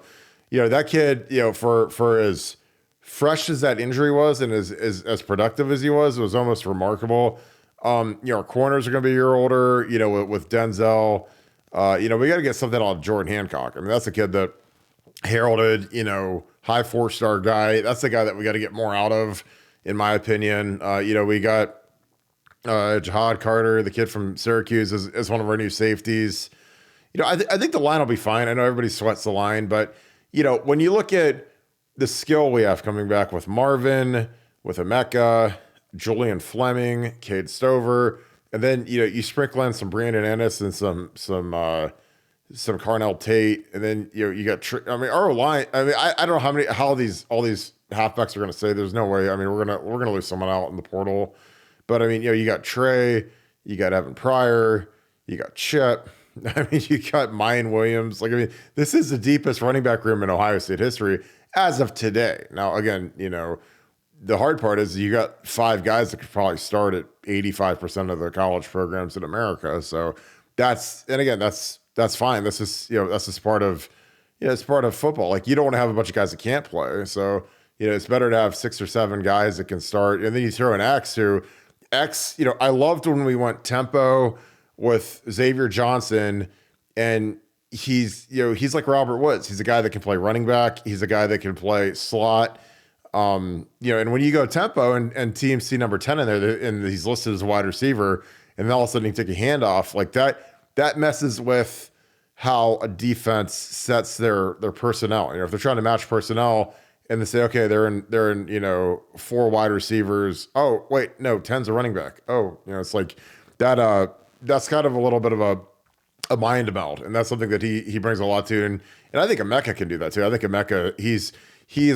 that kid, for as fresh as that injury was and as productive as he was, it was almost remarkable. Our corners are going to be a year older, with Denzel. We got to get something out of Jordan Hancock. I mean, that's a kid that heralded, high 4-star guy. That's the guy that we got to get more out of, in my opinion. We got Jihad Carter, the kid from Syracuse, as one of our new safeties. I think the line will be fine. I know everybody sweats the line, but when you look at the skill we have coming back with Marvin, with Emeka, Julian Fleming, Cade Stover, and then you sprinkle in some Brandon Ennis and some Carnell Tate, and then you got our line. I mean, I don't know how all these halfbacks are going to say. There's no way. I mean, we're gonna lose someone out in the portal, but I mean, you got Trey, you got Evan Pryor, you got Chip. I mean, you got Mayan Williams. Like, I mean, this is the deepest running back room in Ohio State history as of today. Now, again, the hard part is you got 5 guys that could probably start at 85% of the college programs in America. So that's fine. This is, that's just part of, it's part of football. Like, you don't want to have a bunch of guys that can't play. So, it's better to have 6 or 7 guys that can start. And then you throw in X, I loved when we went tempo with Xavier Johnson, and he's like Robert Woods. He's a guy that can play running back. He's a guy that can play slot. And when you go tempo and team see number 10 in there, and he's listed as a wide receiver, and then all of a sudden he take a handoff like that messes with how a defense sets their personnel. If they're trying to match personnel and they say, okay, they're in 4 wide receivers. Oh, wait, no, 10's a running back. Oh, it's like that. That's kind of a little bit of a mind meld, and that's something that he brings a lot to. And I think Emeka can do that too. I think Emeka, he's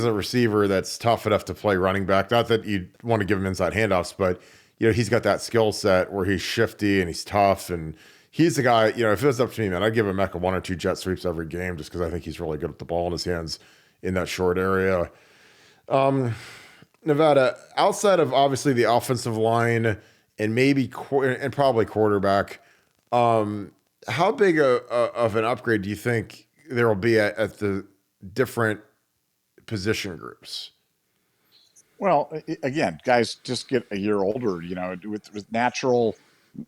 a receiver that's tough enough to play running back. Not that you want to give him inside handoffs, but he's got that skill set where he's shifty and he's tough, and he's the guy. If it was up to me, man, I'd give Emeka 1 or 2 jet sweeps every game just because I think he's really good with the ball in his hands in that short area. Nevada, outside of obviously the offensive line and maybe and probably quarterback, how big of an upgrade do you think there will be at the different position groups? Well, again, guys just get a year older. With natural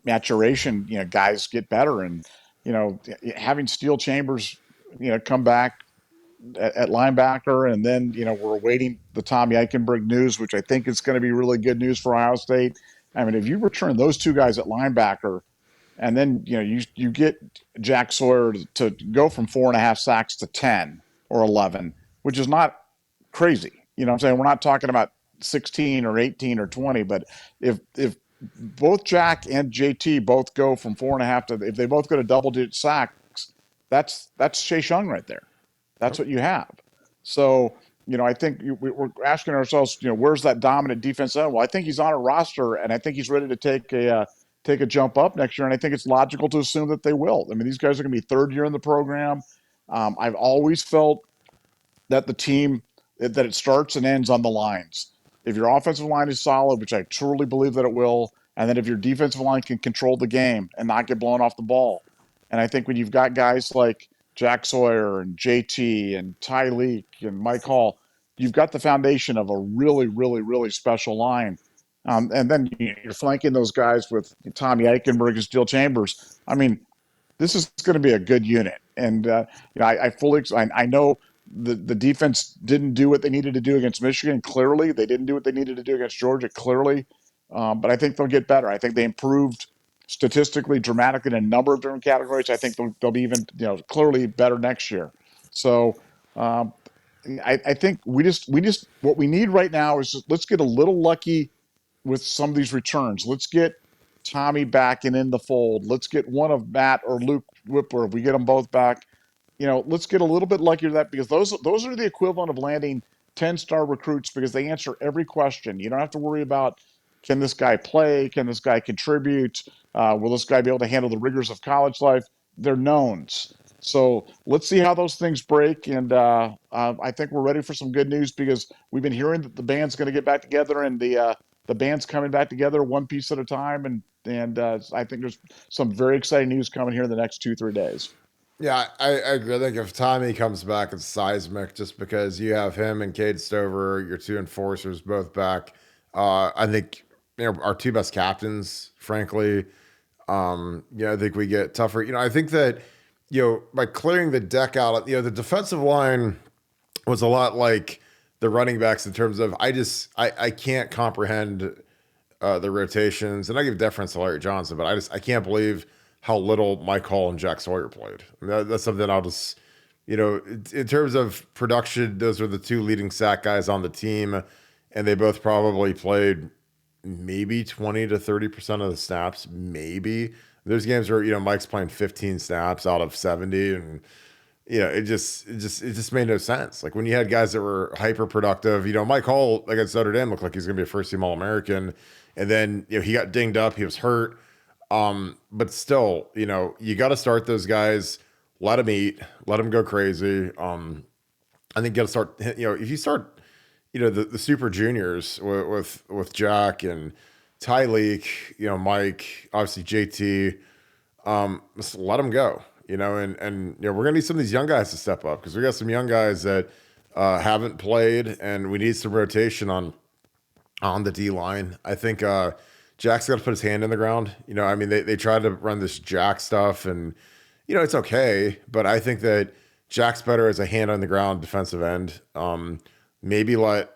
maturation, guys get better, and having Steel Chambers, come back at linebacker, and then we're awaiting the Tommy Eichenberg news, which I think is going to be really good news for Ohio State. I mean, if you return those 2 guys at linebacker, and then you get Jack Sawyer to go from 4.5 sacks to 10 or 11, which is not crazy. What I'm saying? We're not talking about 16 or 18 or 20, but if both Jack and JT both go from 4.5 to, if they both go to double-digit sacks, that's Chase Young right there. That's what you have. So, I think we're asking ourselves, where's that dominant defense at? Well, I think he's on a roster, and I think he's ready to take a jump up next year, and I think it's logical to assume that they will. I mean, these guys are going to be 3rd year in the program. I've always felt that the team, that it starts and ends on the lines. If your offensive line is solid, which I truly believe that it will, and then if your defensive line can control the game and not get blown off the ball. And I think when you've got guys like Jack Sawyer and JT and Ty Leak and Mike Hall, you've got the foundation of a really, really, really special line. And then you're flanking those guys with Tommy Eichenberg and Steel Chambers. I mean, this is going to be a good unit. And, I know the defense didn't do what they needed to do against Michigan. Clearly, they didn't do what they needed to do against Georgia. Clearly. But I think they'll get better. I think they improved statistically, dramatically in a number of different categories. I think they'll be even, clearly better next year. So I think we just what we need right now is just, let's get a little lucky with some of these returns. Let's get Tommy back and in the fold. Let's get one of Matt or Luke Whipler. If we get them both back, let's get a little bit luckier with that, because those are the equivalent of landing 10-star recruits, because they answer every question. You don't have to worry about, can this guy play? Can this guy contribute? Will this guy be able to handle the rigors of college life? They're knowns. So let's see how those things break. And I think we're ready for some good news, because we've been hearing that the band's going to get back together, and the band's coming back together one piece at a time. And I think there's some very exciting news coming here in the next 2-3 days. Yeah, I agree. I think if Tommy comes back, it's seismic, just because you have him and Cade Stover, your 2 enforcers, both back. I think our 2 best captains, frankly. I think we get tougher. I think that by clearing the deck out, the defensive line was a lot like the running backs in terms of I can't comprehend the rotations, and I give deference to Larry Johnson, but I can't believe how little Mike Hall and Jack Sawyer played. I mean, that's something I'll just, in terms of production, those are the two leading sack guys on the team, and they both probably played maybe 20 to 30% of the snaps, maybe. There's games where, Mike's playing 15 snaps out of 70, and it just made no sense. Like when you had guys that were hyper productive, Mike Hall against Notre Dame looked like he's gonna be a first team All-American, and then he got dinged up, he was hurt. But still, you got to start those guys, let them eat, let them go crazy. I think you got to start, if you start, the super juniors with Jack and Tyleek, Mike, obviously JT, just let them go. And we're gonna need some of these young guys to step up because we got some young guys that haven't played, and we need some rotation on the D line. I think Jack's got to put his hand in the ground. They tried to run this Jack stuff, and it's okay, but I think that Jack's better as a hand on the ground defensive end. Maybe let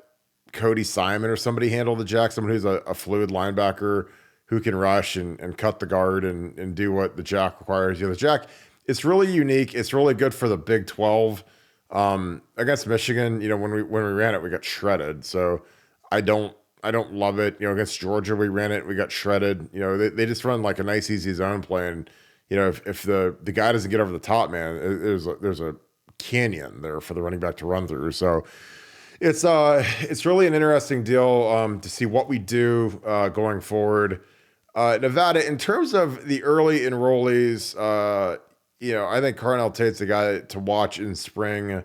Cody Simon or somebody handle the Jack, someone who's a fluid linebacker who can rush and cut the guard and do what the Jack requires. The Jack, it's really unique. It's really good for the Big 12. Against Michigan, when we ran it, we got shredded. So I don't love it. Against Georgia, we ran it, we got shredded. They just run like a nice, easy zone play. And, if the guy doesn't get over the top, man, there's a canyon there for the running back to run through. So it's really an interesting deal to see what we do going forward. Nevada, in terms of the early enrollees, I think Carnell Tate's the guy to watch in spring,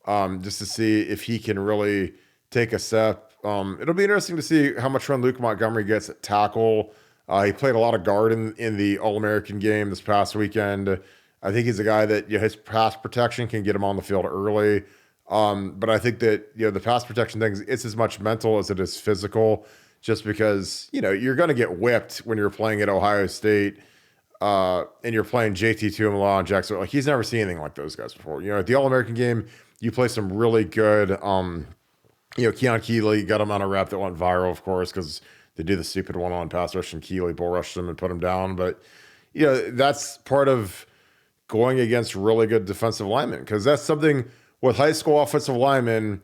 just to see if he can really take a step. It'll be interesting to see how much run Luke Montgomery gets at tackle. He played a lot of guard in the All-American game this past weekend. I think he's a guy that his pass protection can get him on the field early. But I think that the pass protection thing, it's as much mental as it is physical, just because you're going to get whipped when you're playing at Ohio State. And you're playing JT Tuimoloau and Jackson. Like he's never seen anything like those guys before. At the All-American game, you play some really good. Keon Keeley got him on a rep that went viral, of course, because they do the stupid one-on-one pass rush and Keeley bull rushed him and put him down. But that's part of going against really good defensive linemen, because that's something with high school offensive linemen.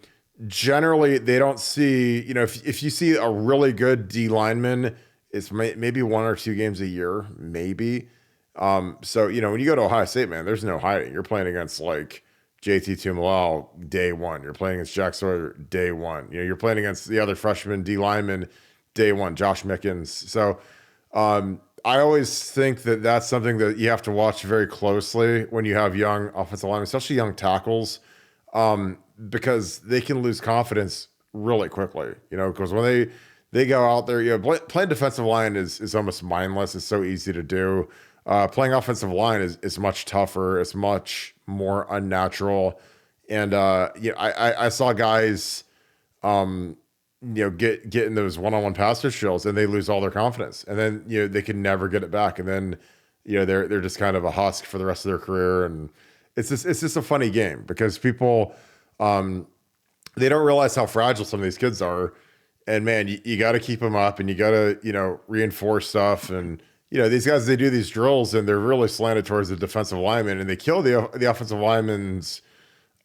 Generally, they don't see. If you see a really good D lineman, it's maybe one or two games a year, maybe. So, when you go to Ohio State, man, there's no hiding. You're playing against like JT Tuimoloau day one. You're playing against Jack Sawyer day one. You're playing against the other freshman D lineman day one, Josh Mickens. So I always think that that's something that you have to watch very closely when you have young offensive linemen, especially young tackles, because they can lose confidence really quickly, because when they go out there, playing defensive line is almost mindless. It's so easy to do. Playing offensive line is much tougher. It's much more unnatural. And, I saw guys, get in those one-on-one pass rush drills and they lose all their confidence, and then, they can never get it back. And then, they're just kind of a husk for the rest of their career. And it's just a funny game because people, they don't realize how fragile some of these kids are. And man, you got to keep them up, and you got to, reinforce stuff. And, these guys, they do these drills and they're really slanted towards the defensive lineman, and they kill the offensive linemen's,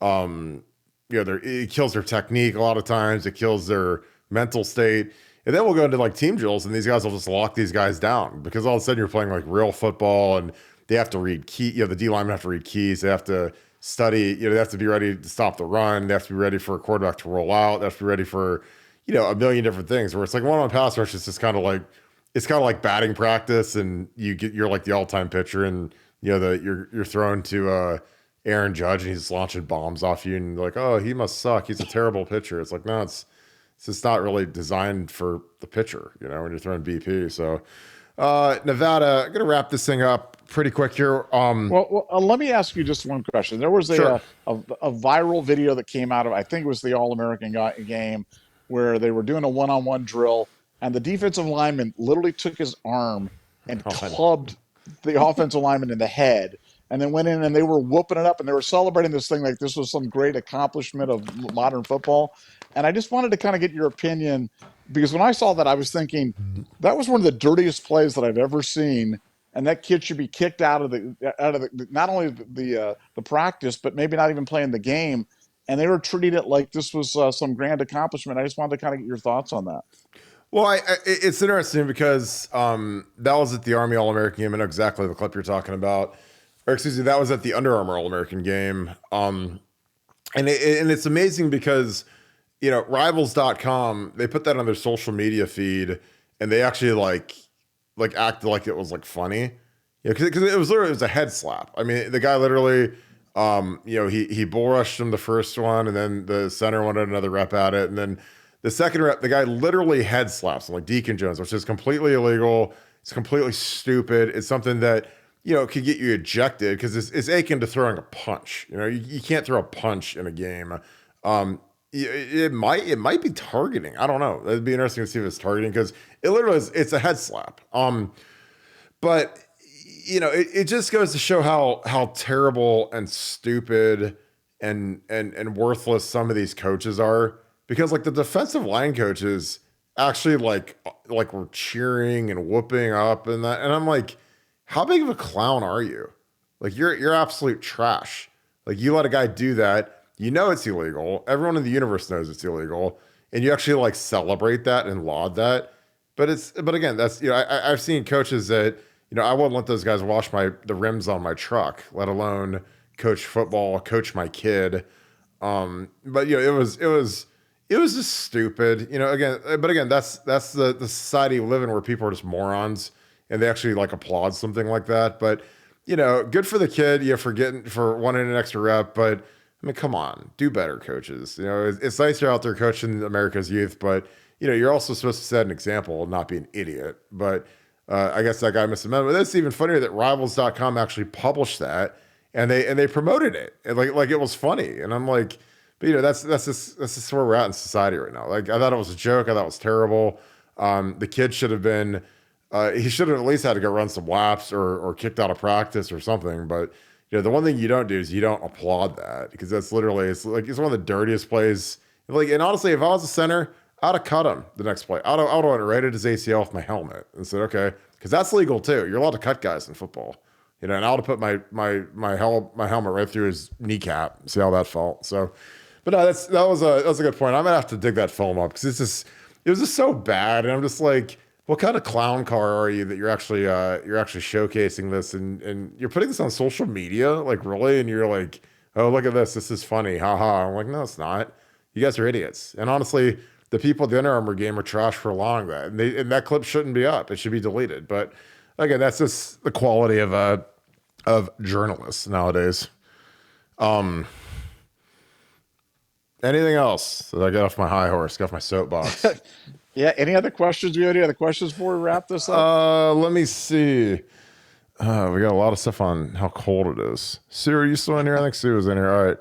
it kills their technique a lot of times. It kills their mental state. And then we'll go into like team drills, and these guys will just lock these guys down because all of a sudden you're playing like real football, and they have to read key. The D linemen have to read keys. They have to study. They have to be ready to stop the run. They have to be ready for a quarterback to roll out. They have to be ready for, a million different things. Where it's like one on pass rush is just kind of like batting practice, and you're like the all-time pitcher, and you're thrown to Aaron Judge, and he's launching bombs off you, and you're like, oh, he must suck. He's a terrible pitcher. It's like, no, it's just not really designed for the pitcher, when you're throwing BP. So, Nevada, I'm gonna wrap this thing up pretty quick here. Let me ask you just one question. There was a viral video that came out of, I think it was the All-American game, where they were doing a one-on-one drill, and the defensive lineman literally took his arm and clubbed the offensive lineman in the head, and then went in and they were whooping it up, and they were celebrating this thing like this was some great accomplishment of modern football. And I just wanted to kind of get your opinion, because when I saw that, I was thinking that was one of the dirtiest plays that I've ever seen. and that kid should be kicked out of the not only the practice, but maybe not even playing the game. And they were treating it like this was some grand accomplishment. I just wanted to kind of get your thoughts on that. Well, it's interesting because that was at the Army All-American game. I know exactly the clip you're talking about. Or excuse me, that was at the Under Armour All-American game. And it's amazing because, Rivals.com, they put that on their social media feed, and they actually like acted like it was like funny. Because it was a head slap. I mean, the guy literally, he bull rushed him the first one, and then the center wanted another rep at it, and then the second rep, the guy literally head slaps him like Deacon Jones, which is completely illegal. It's completely stupid. It's something that, could get you ejected because it's akin to throwing a punch. You can't throw a punch in a game. It might be targeting. I don't know. It'd be interesting to see if it's targeting because it literally it's a head slap. But it just goes to show how terrible and stupid and worthless some of these coaches are. Because like the defensive line coaches actually like were cheering and whooping up and that, and I'm like, how big of a clown are you? Like you're absolute trash. Like you let a guy do that, it's illegal. Everyone in the universe knows it's illegal, and you actually like celebrate that and laud that. But again, that's I've seen coaches that I wouldn't let those guys wash the rims on my truck, let alone coach football, coach my kid. But it was just stupid, again, that's the society we live in where people are just morons and they actually like applaud something like that. But, good for the kid, for wanting an extra rep. But I mean, come on, do better, coaches. It's nice you're out there coaching America's youth, but, you're also supposed to set an example and not be an idiot. But I guess that guy missed a memo. That's even funnier that Rivals.com actually published that and they promoted it and like it was funny. And I'm like, but that's just where we're at in society right now. Like I thought it was a joke. I thought it was terrible. The kid should have been, he should have at least had to go run some laps or kicked out of practice or something. But the one thing you don't do is you don't applaud that because that's literally it's one of the dirtiest plays. Like, and honestly, if I was a center, I'd have cut him the next play. I'd have rated his ACL with my helmet and said, okay, because that's legal too. You're allowed to cut guys in football. And I would have put my helmet right through his kneecap. See how that felt. So. But no, that was a good point. I'm gonna have to dig that film up because it was just so bad, and I'm just like, what kind of clown car are you that you're actually showcasing this and you're putting this on social media, like really, and you're like, oh look at this is funny, haha. I'm like, no, it's not. You guys are idiots. And honestly, the people at the Under Armour game are trash for allowing that, and that clip shouldn't be up. It should be deleted. But again, that's just the quality of journalists nowadays. Anything else? So I got off my high horse, got off my soapbox. Yeah. Any other questions? Do you have any other questions before we wrap this up? Let me see. We got a lot of stuff on how cold it is. Sue, are you still in here? I think Sue was in here. All right.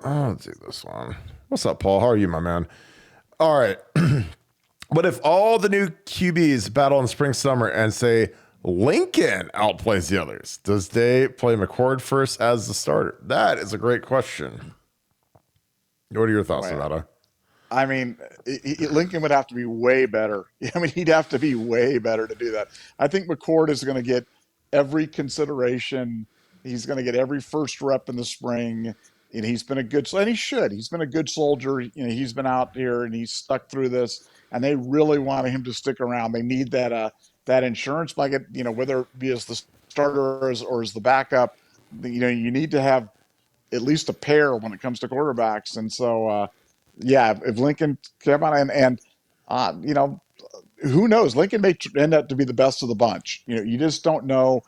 I'll do this one. What's up, Paul? How are you, my man? All right. What if all the new QBs battle in spring, summer, and say Lincoln outplays the others? Does they play McCord first as the starter? That is a great question. What are your thoughts on that? I mean, Lincoln would have to be way better. I mean, he'd have to be way better to do that. I think McCord is going to get every consideration. He's going to get every first rep in the spring, and he's been a good, and he should. He's been a good soldier. He's been out here and he's stuck through this, and they really wanted him to stick around. They need that insurance blanket, whether it be as the starter or as the backup. You need to have at least a pair when it comes to quarterbacks. And so, if Lincoln came on and who knows? Lincoln may end up to be the best of the bunch. You just don't know.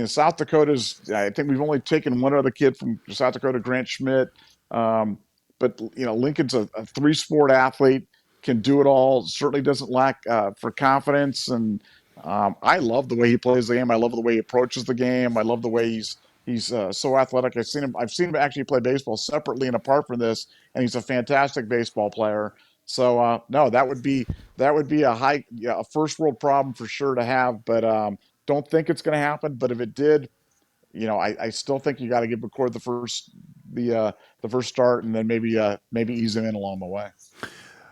South Dakota's. I think we've only taken one other kid from South Dakota, Grant Schmidt. But Lincoln's a three-sport athlete, can do it all. Certainly doesn't lack for confidence. And I love the way he plays the game. I love the way he approaches the game. I love the way he's so athletic. I've seen him actually play baseball separately and apart from this, and he's a fantastic baseball player. So no, that would be a first world problem for sure to have, but don't think it's going to happen. But if it did, I still think you got to give McCord the first start, and then maybe ease him in along the way.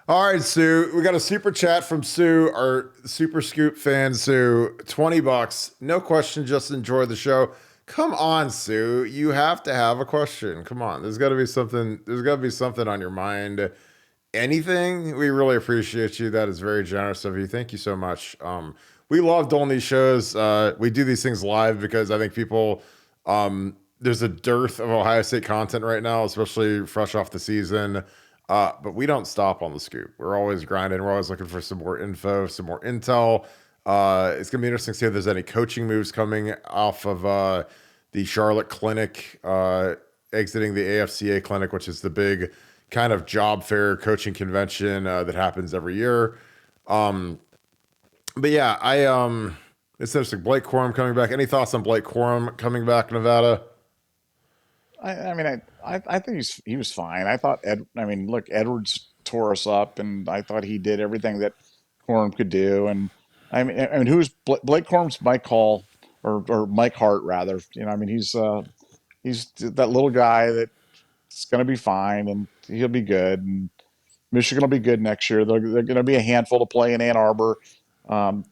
All right, Sue. We got a super chat from Sue, our Super Scoop fan, Sue. $20. No question, just enjoy the show. Come on, Sue. You have to have a question. Come on. There's gotta be something. There's gotta be something on your mind. Anything? We really appreciate you. That is very generous of you. Thank you so much. We love doing these shows. We do these things live because I think people there's a dearth of Ohio State content right now, especially fresh off the season. But we don't stop on the scoop. We're always grinding. We're always looking for some more info, some more intel. It's going to be interesting to see if there's any coaching moves coming off of the Charlotte clinic, exiting the AFCA clinic, which is the big kind of job fair coaching convention that happens every year. But yeah, it's interesting. Blake Corum coming back. Any thoughts on Blake Corum coming back to Nevada? I think he was fine. I thought look, Edwards tore us up, and I thought he did everything that Corum could do. And who's Blake Corum's Mike Hall or Mike Hart rather? He's that little guy that's going to be fine, and he'll be good. And Michigan will be good next year. They're going to be a handful to play in Ann Arbor. Um,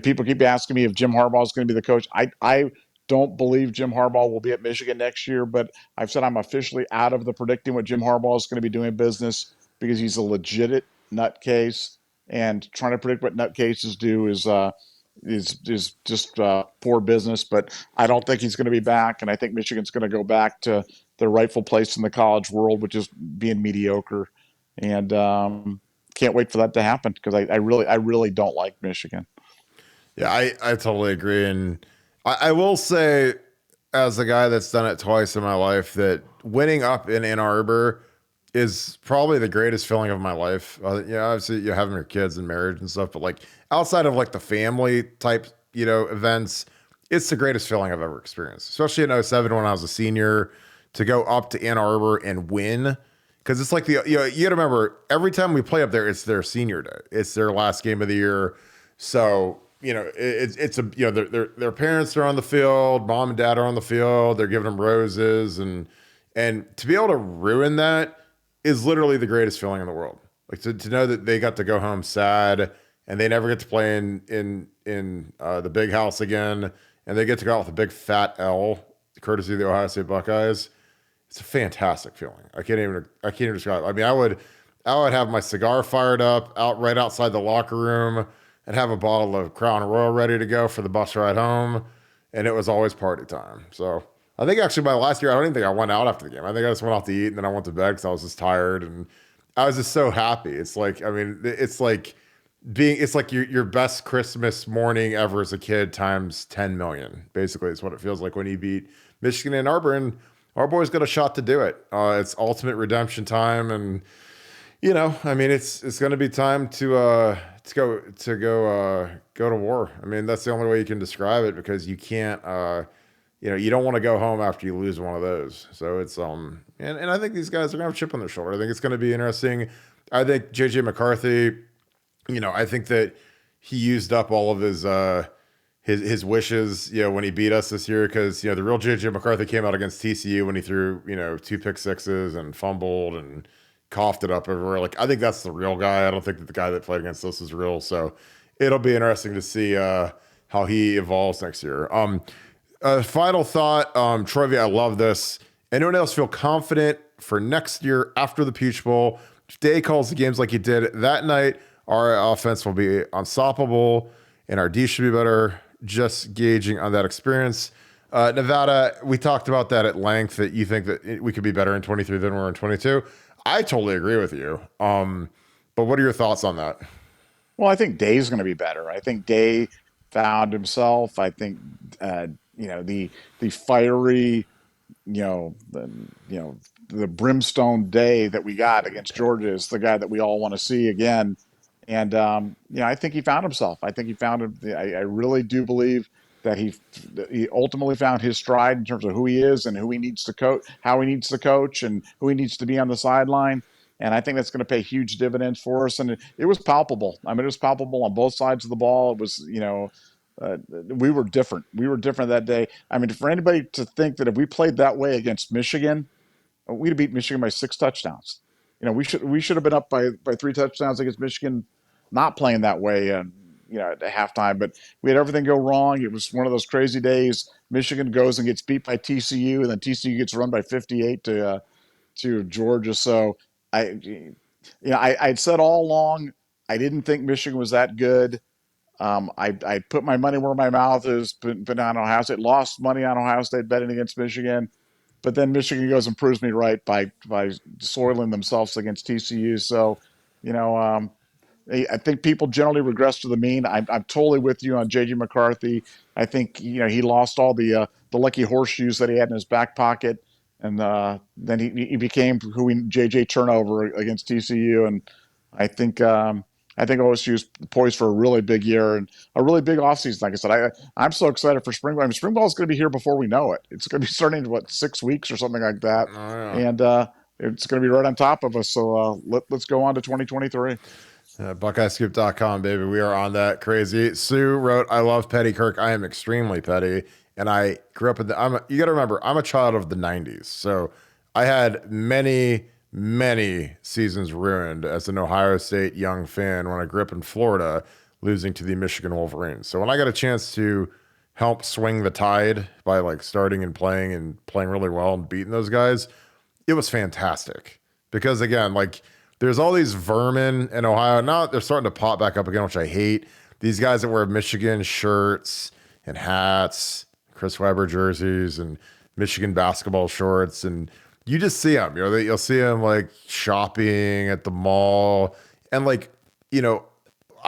People keep asking me if Jim Harbaugh is going to be the coach. I don't believe Jim Harbaugh will be at Michigan next year, but I've said I'm officially out of the predicting what Jim Harbaugh is going to be doing business because he's a legit nutcase, and trying to predict what nutcases do is just poor business. But I don't think he's going to be back, and I think Michigan's going to go back to their rightful place in the college world, which is being mediocre. And can't wait for that to happen because I really don't like Michigan. Yeah, I totally agree. And I will say, as a guy that's done it twice in my life, that winning up in Ann Arbor is probably the greatest feeling of my life. Obviously you're having your kids and marriage and stuff, but like outside of like the family type, events, it's the greatest feeling I've ever experienced, especially in '07 when I was a senior, to go up to Ann Arbor and win. Cause it's like you gotta remember, every time we play up there, it's their senior day. It's their last game of the year. So, their parents are on the field, mom and dad are on the field, they're giving them roses, and to be able to ruin that is literally the greatest feeling in the world. Like to know that they got to go home sad and they never get to play in the big house again, and they get to go out with a big fat L, courtesy of the Ohio State Buckeyes. It's a fantastic feeling. I can't even describe it. I mean, I would have my cigar fired up right outside the locker room and have a bottle of Crown Royal ready to go for the bus ride home. And it was always party time. So I think actually my last year, I don't even think I went out after the game. I think I just went out to eat and then I went to bed because I was just tired. And I was just so happy. It's like, it's like your best Christmas morning ever as a kid times 10 million. Basically, it's what it feels like when you beat Michigan and Ann Arbor. And our boys got a shot to do it. It's ultimate redemption time. And, it's going to be time to go to war. I mean, that's the only way you can describe it, because you can't, you don't want to go home after you lose one of those. So it's, and I think these guys are gonna have a chip on their shoulder. I think it's going to be interesting. I think JJ McCarthy, I think that he used up all of his wishes, when he beat us this year, because, the real JJ McCarthy came out against TCU when he threw, 2 pick sixes and fumbled and coughed it up everywhere. Like, I think that's the real guy. I don't think that the guy that played against us is real. So it'll be interesting to see how he evolves next year. Final thought, Troy V, I love this. Anyone else feel confident for next year after the Peach Bowl? If Day calls the games like he did that night, our offense will be unstoppable and our D should be better. Just gauging on that experience. Nevada, we talked about that at length, that you think that we could be better in 23 than we're in 22. I totally agree with you. But what are your thoughts on that? Well, I think Day's going to be better. I think Day found himself. I think the fiery, the brimstone Day that we got against Georgia is the guy that we all want to see again. And I think he found himself. I think he found him. I really do believe that he ultimately found his stride in terms of who he is and who he needs to coach, how he needs to coach, and who he needs to be on the sideline. And I think that's going to pay huge dividends for us. And it was palpable. I mean, it was palpable on both sides of the ball. It was, we were different. We were different that day. I mean, for anybody to think that if we played that way against Michigan, we'd have beat Michigan by 6 touchdowns. we should have been up by 3 touchdowns against Michigan, not playing that way, and at halftime. But we had everything go wrong. It was one of those crazy days. Michigan goes and gets beat by TCU, and then TCU gets run by 58 to Georgia. So I'd said all along I didn't think Michigan was that good. I put my money where my mouth is, put on Ohio State, lost money on Ohio State betting against Michigan. But then Michigan goes and proves me right by soiling themselves against TCU. So, I think people generally regress to the mean. I'm totally with you on JJ McCarthy. I think he lost all the lucky horseshoes that he had in his back pocket, and then he became JJ turnover against TCU. And I think OSU is poised for a really big year and a really big offseason. Like I said, I'm so excited for spring ball. I mean, spring ball is going to be here before we know it. It's going to be starting in 6 weeks or something like that, and it's going to be right on top of us. So let's go on to 2023. BuckeyeScoop.com, baby. We are on that crazy. Sue wrote, "I love petty Kirk. I am extremely petty, and I grew up in the. You got to remember, I'm a child of the '90s, so I had many seasons ruined as an Ohio State young fan when I grew up in Florida, losing to the Michigan Wolverines. So when I got a chance to help swing the tide by starting and playing really well and beating those guys, it was fantastic. Because again, there's all these vermin in Ohio. Now they're starting to pop back up again, which I hate. These guys that wear Michigan shirts and hats, Chris Webber jerseys, and Michigan basketball shorts, and you just see them. You'll see them shopping at the mall, and I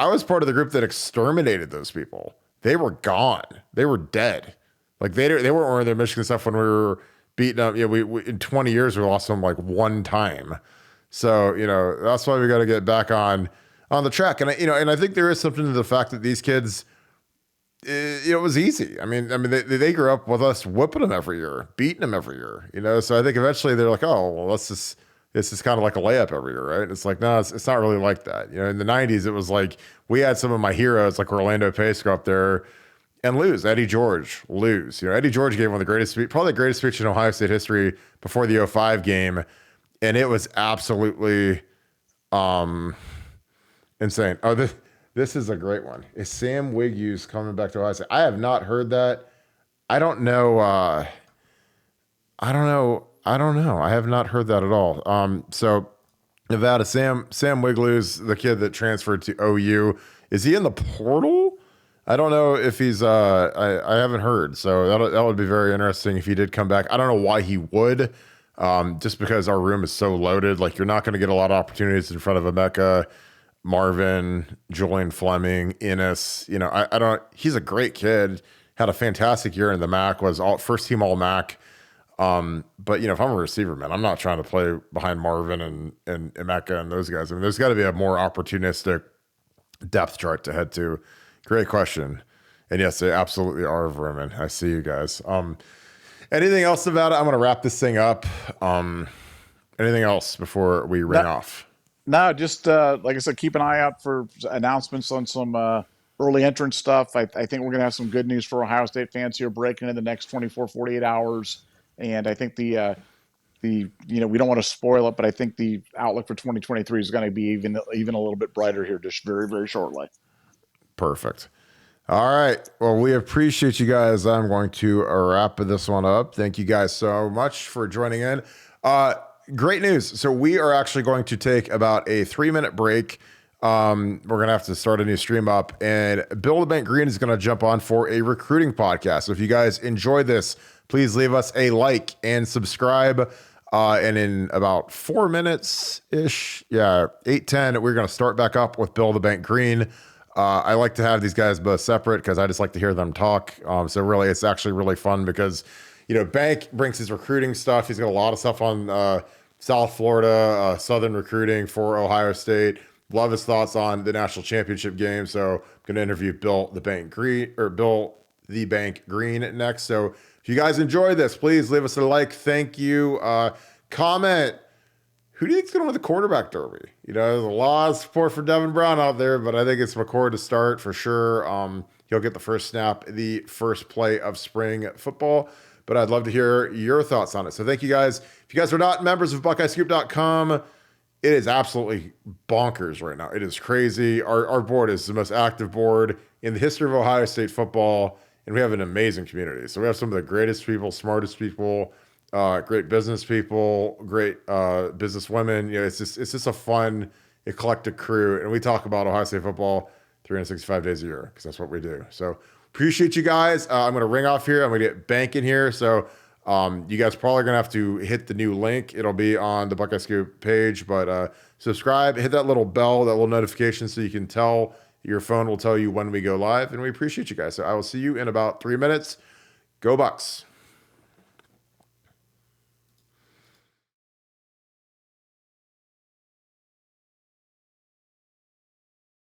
was part of the group that exterminated those people. They were gone. They were dead. They weren't wearing their Michigan stuff when we were beating up. We in 20 years we lost them one time. So, that's why we got to get back on the track. And I think there is something to the fact that these kids, it was easy. I mean, they grew up with us whipping them every year, beating them every year, So I think eventually they're like, oh, well, this is kind of like a layup every year, right? And it's no, it's not really like that. In the 90s, it was we had some of my heroes like Orlando Pace go up there and lose. Eddie George lose. Eddie George gave one of the greatest speech, probably the greatest speech in Ohio State history before the 05 game. And it was absolutely insane. Oh, this is a great one. Is Sam Wiguse coming back to Ohio State? I have not heard that. I don't know. I don't know. I have not heard that at all. So Nevada, Sam Wiglu's the kid that transferred to OU. Is he in the portal? I don't know if he's. I haven't heard. So that would be very interesting if he did come back. I don't know why he would. Just because our room is so loaded, you're not going to get a lot of opportunities in front of Emeka, Marvin, Julian Fleming, Innes. I don't. He's a great kid. Had a fantastic year in the MAC. Was first team All MAC. But if I'm a receiver, man, I'm not trying to play behind Marvin and Emeka and those guys. I mean, there's got to be a more opportunistic depth chart to head to. Great question. And yes, they absolutely are vermin. I see you guys. Anything else about it? I'm going to wrap this thing up. Anything else before we ring off? No, just like I said, keep an eye out for announcements on some early entrance stuff. I think we're going to have some good news for Ohio State fans here breaking in the next 24, 48 hours. And I think we don't want to spoil it, but I think the outlook for 2023 is going to be even a little bit brighter here just very, very shortly. Perfect. All right. Well, we appreciate you guys. I'm going to wrap this one up. Thank you guys so much for joining in. Great news. So we are actually going to take about a 3-minute break. We're going to have to start a new stream up, and Bill the Bank Greene is going to jump on for a recruiting podcast. So if you guys enjoy this, please leave us a like and subscribe. And in about 4 minutes-ish, 8-10, we're going to start back up with Bill the Bank Greene. I like to have these guys both separate because I just like to hear them talk. So really, it's actually really fun because, Bank brings his recruiting stuff. He's got a lot of stuff on South Florida, Southern recruiting for Ohio State. Love his thoughts on the national championship game. So I'm going to interview Bill the Bank Greene next. So if you guys enjoy this, please leave us a like. Thank you. Comment. Who do you think is going to win the quarterback derby? There's a lot of support for Devin Brown out there, but I think it's McCord to start for sure. He'll get the first snap, the first play of spring football, but I'd love to hear your thoughts on it. So thank you guys. If you guys are not members of BuckeyeScoop.com, it is absolutely bonkers right now. It is crazy. Our board is the most active board in the history of Ohio State football, and we have an amazing community. So we have some of the greatest people, smartest people, great business people, great business women. You know, it's just a fun, eclectic crew, and we talk about Ohio State football 365 days a year because that's what we do. So appreciate you guys. I'm going to ring off here. I'm going to get Bank in here. So you guys probably going to have to hit the new link. It'll be on the Buckeye Scoop page, but subscribe, hit that little bell, that little notification so you can tell, your phone will tell you when we go live. And we appreciate you guys. So I will see you in about 3 minutes. Go Bucks.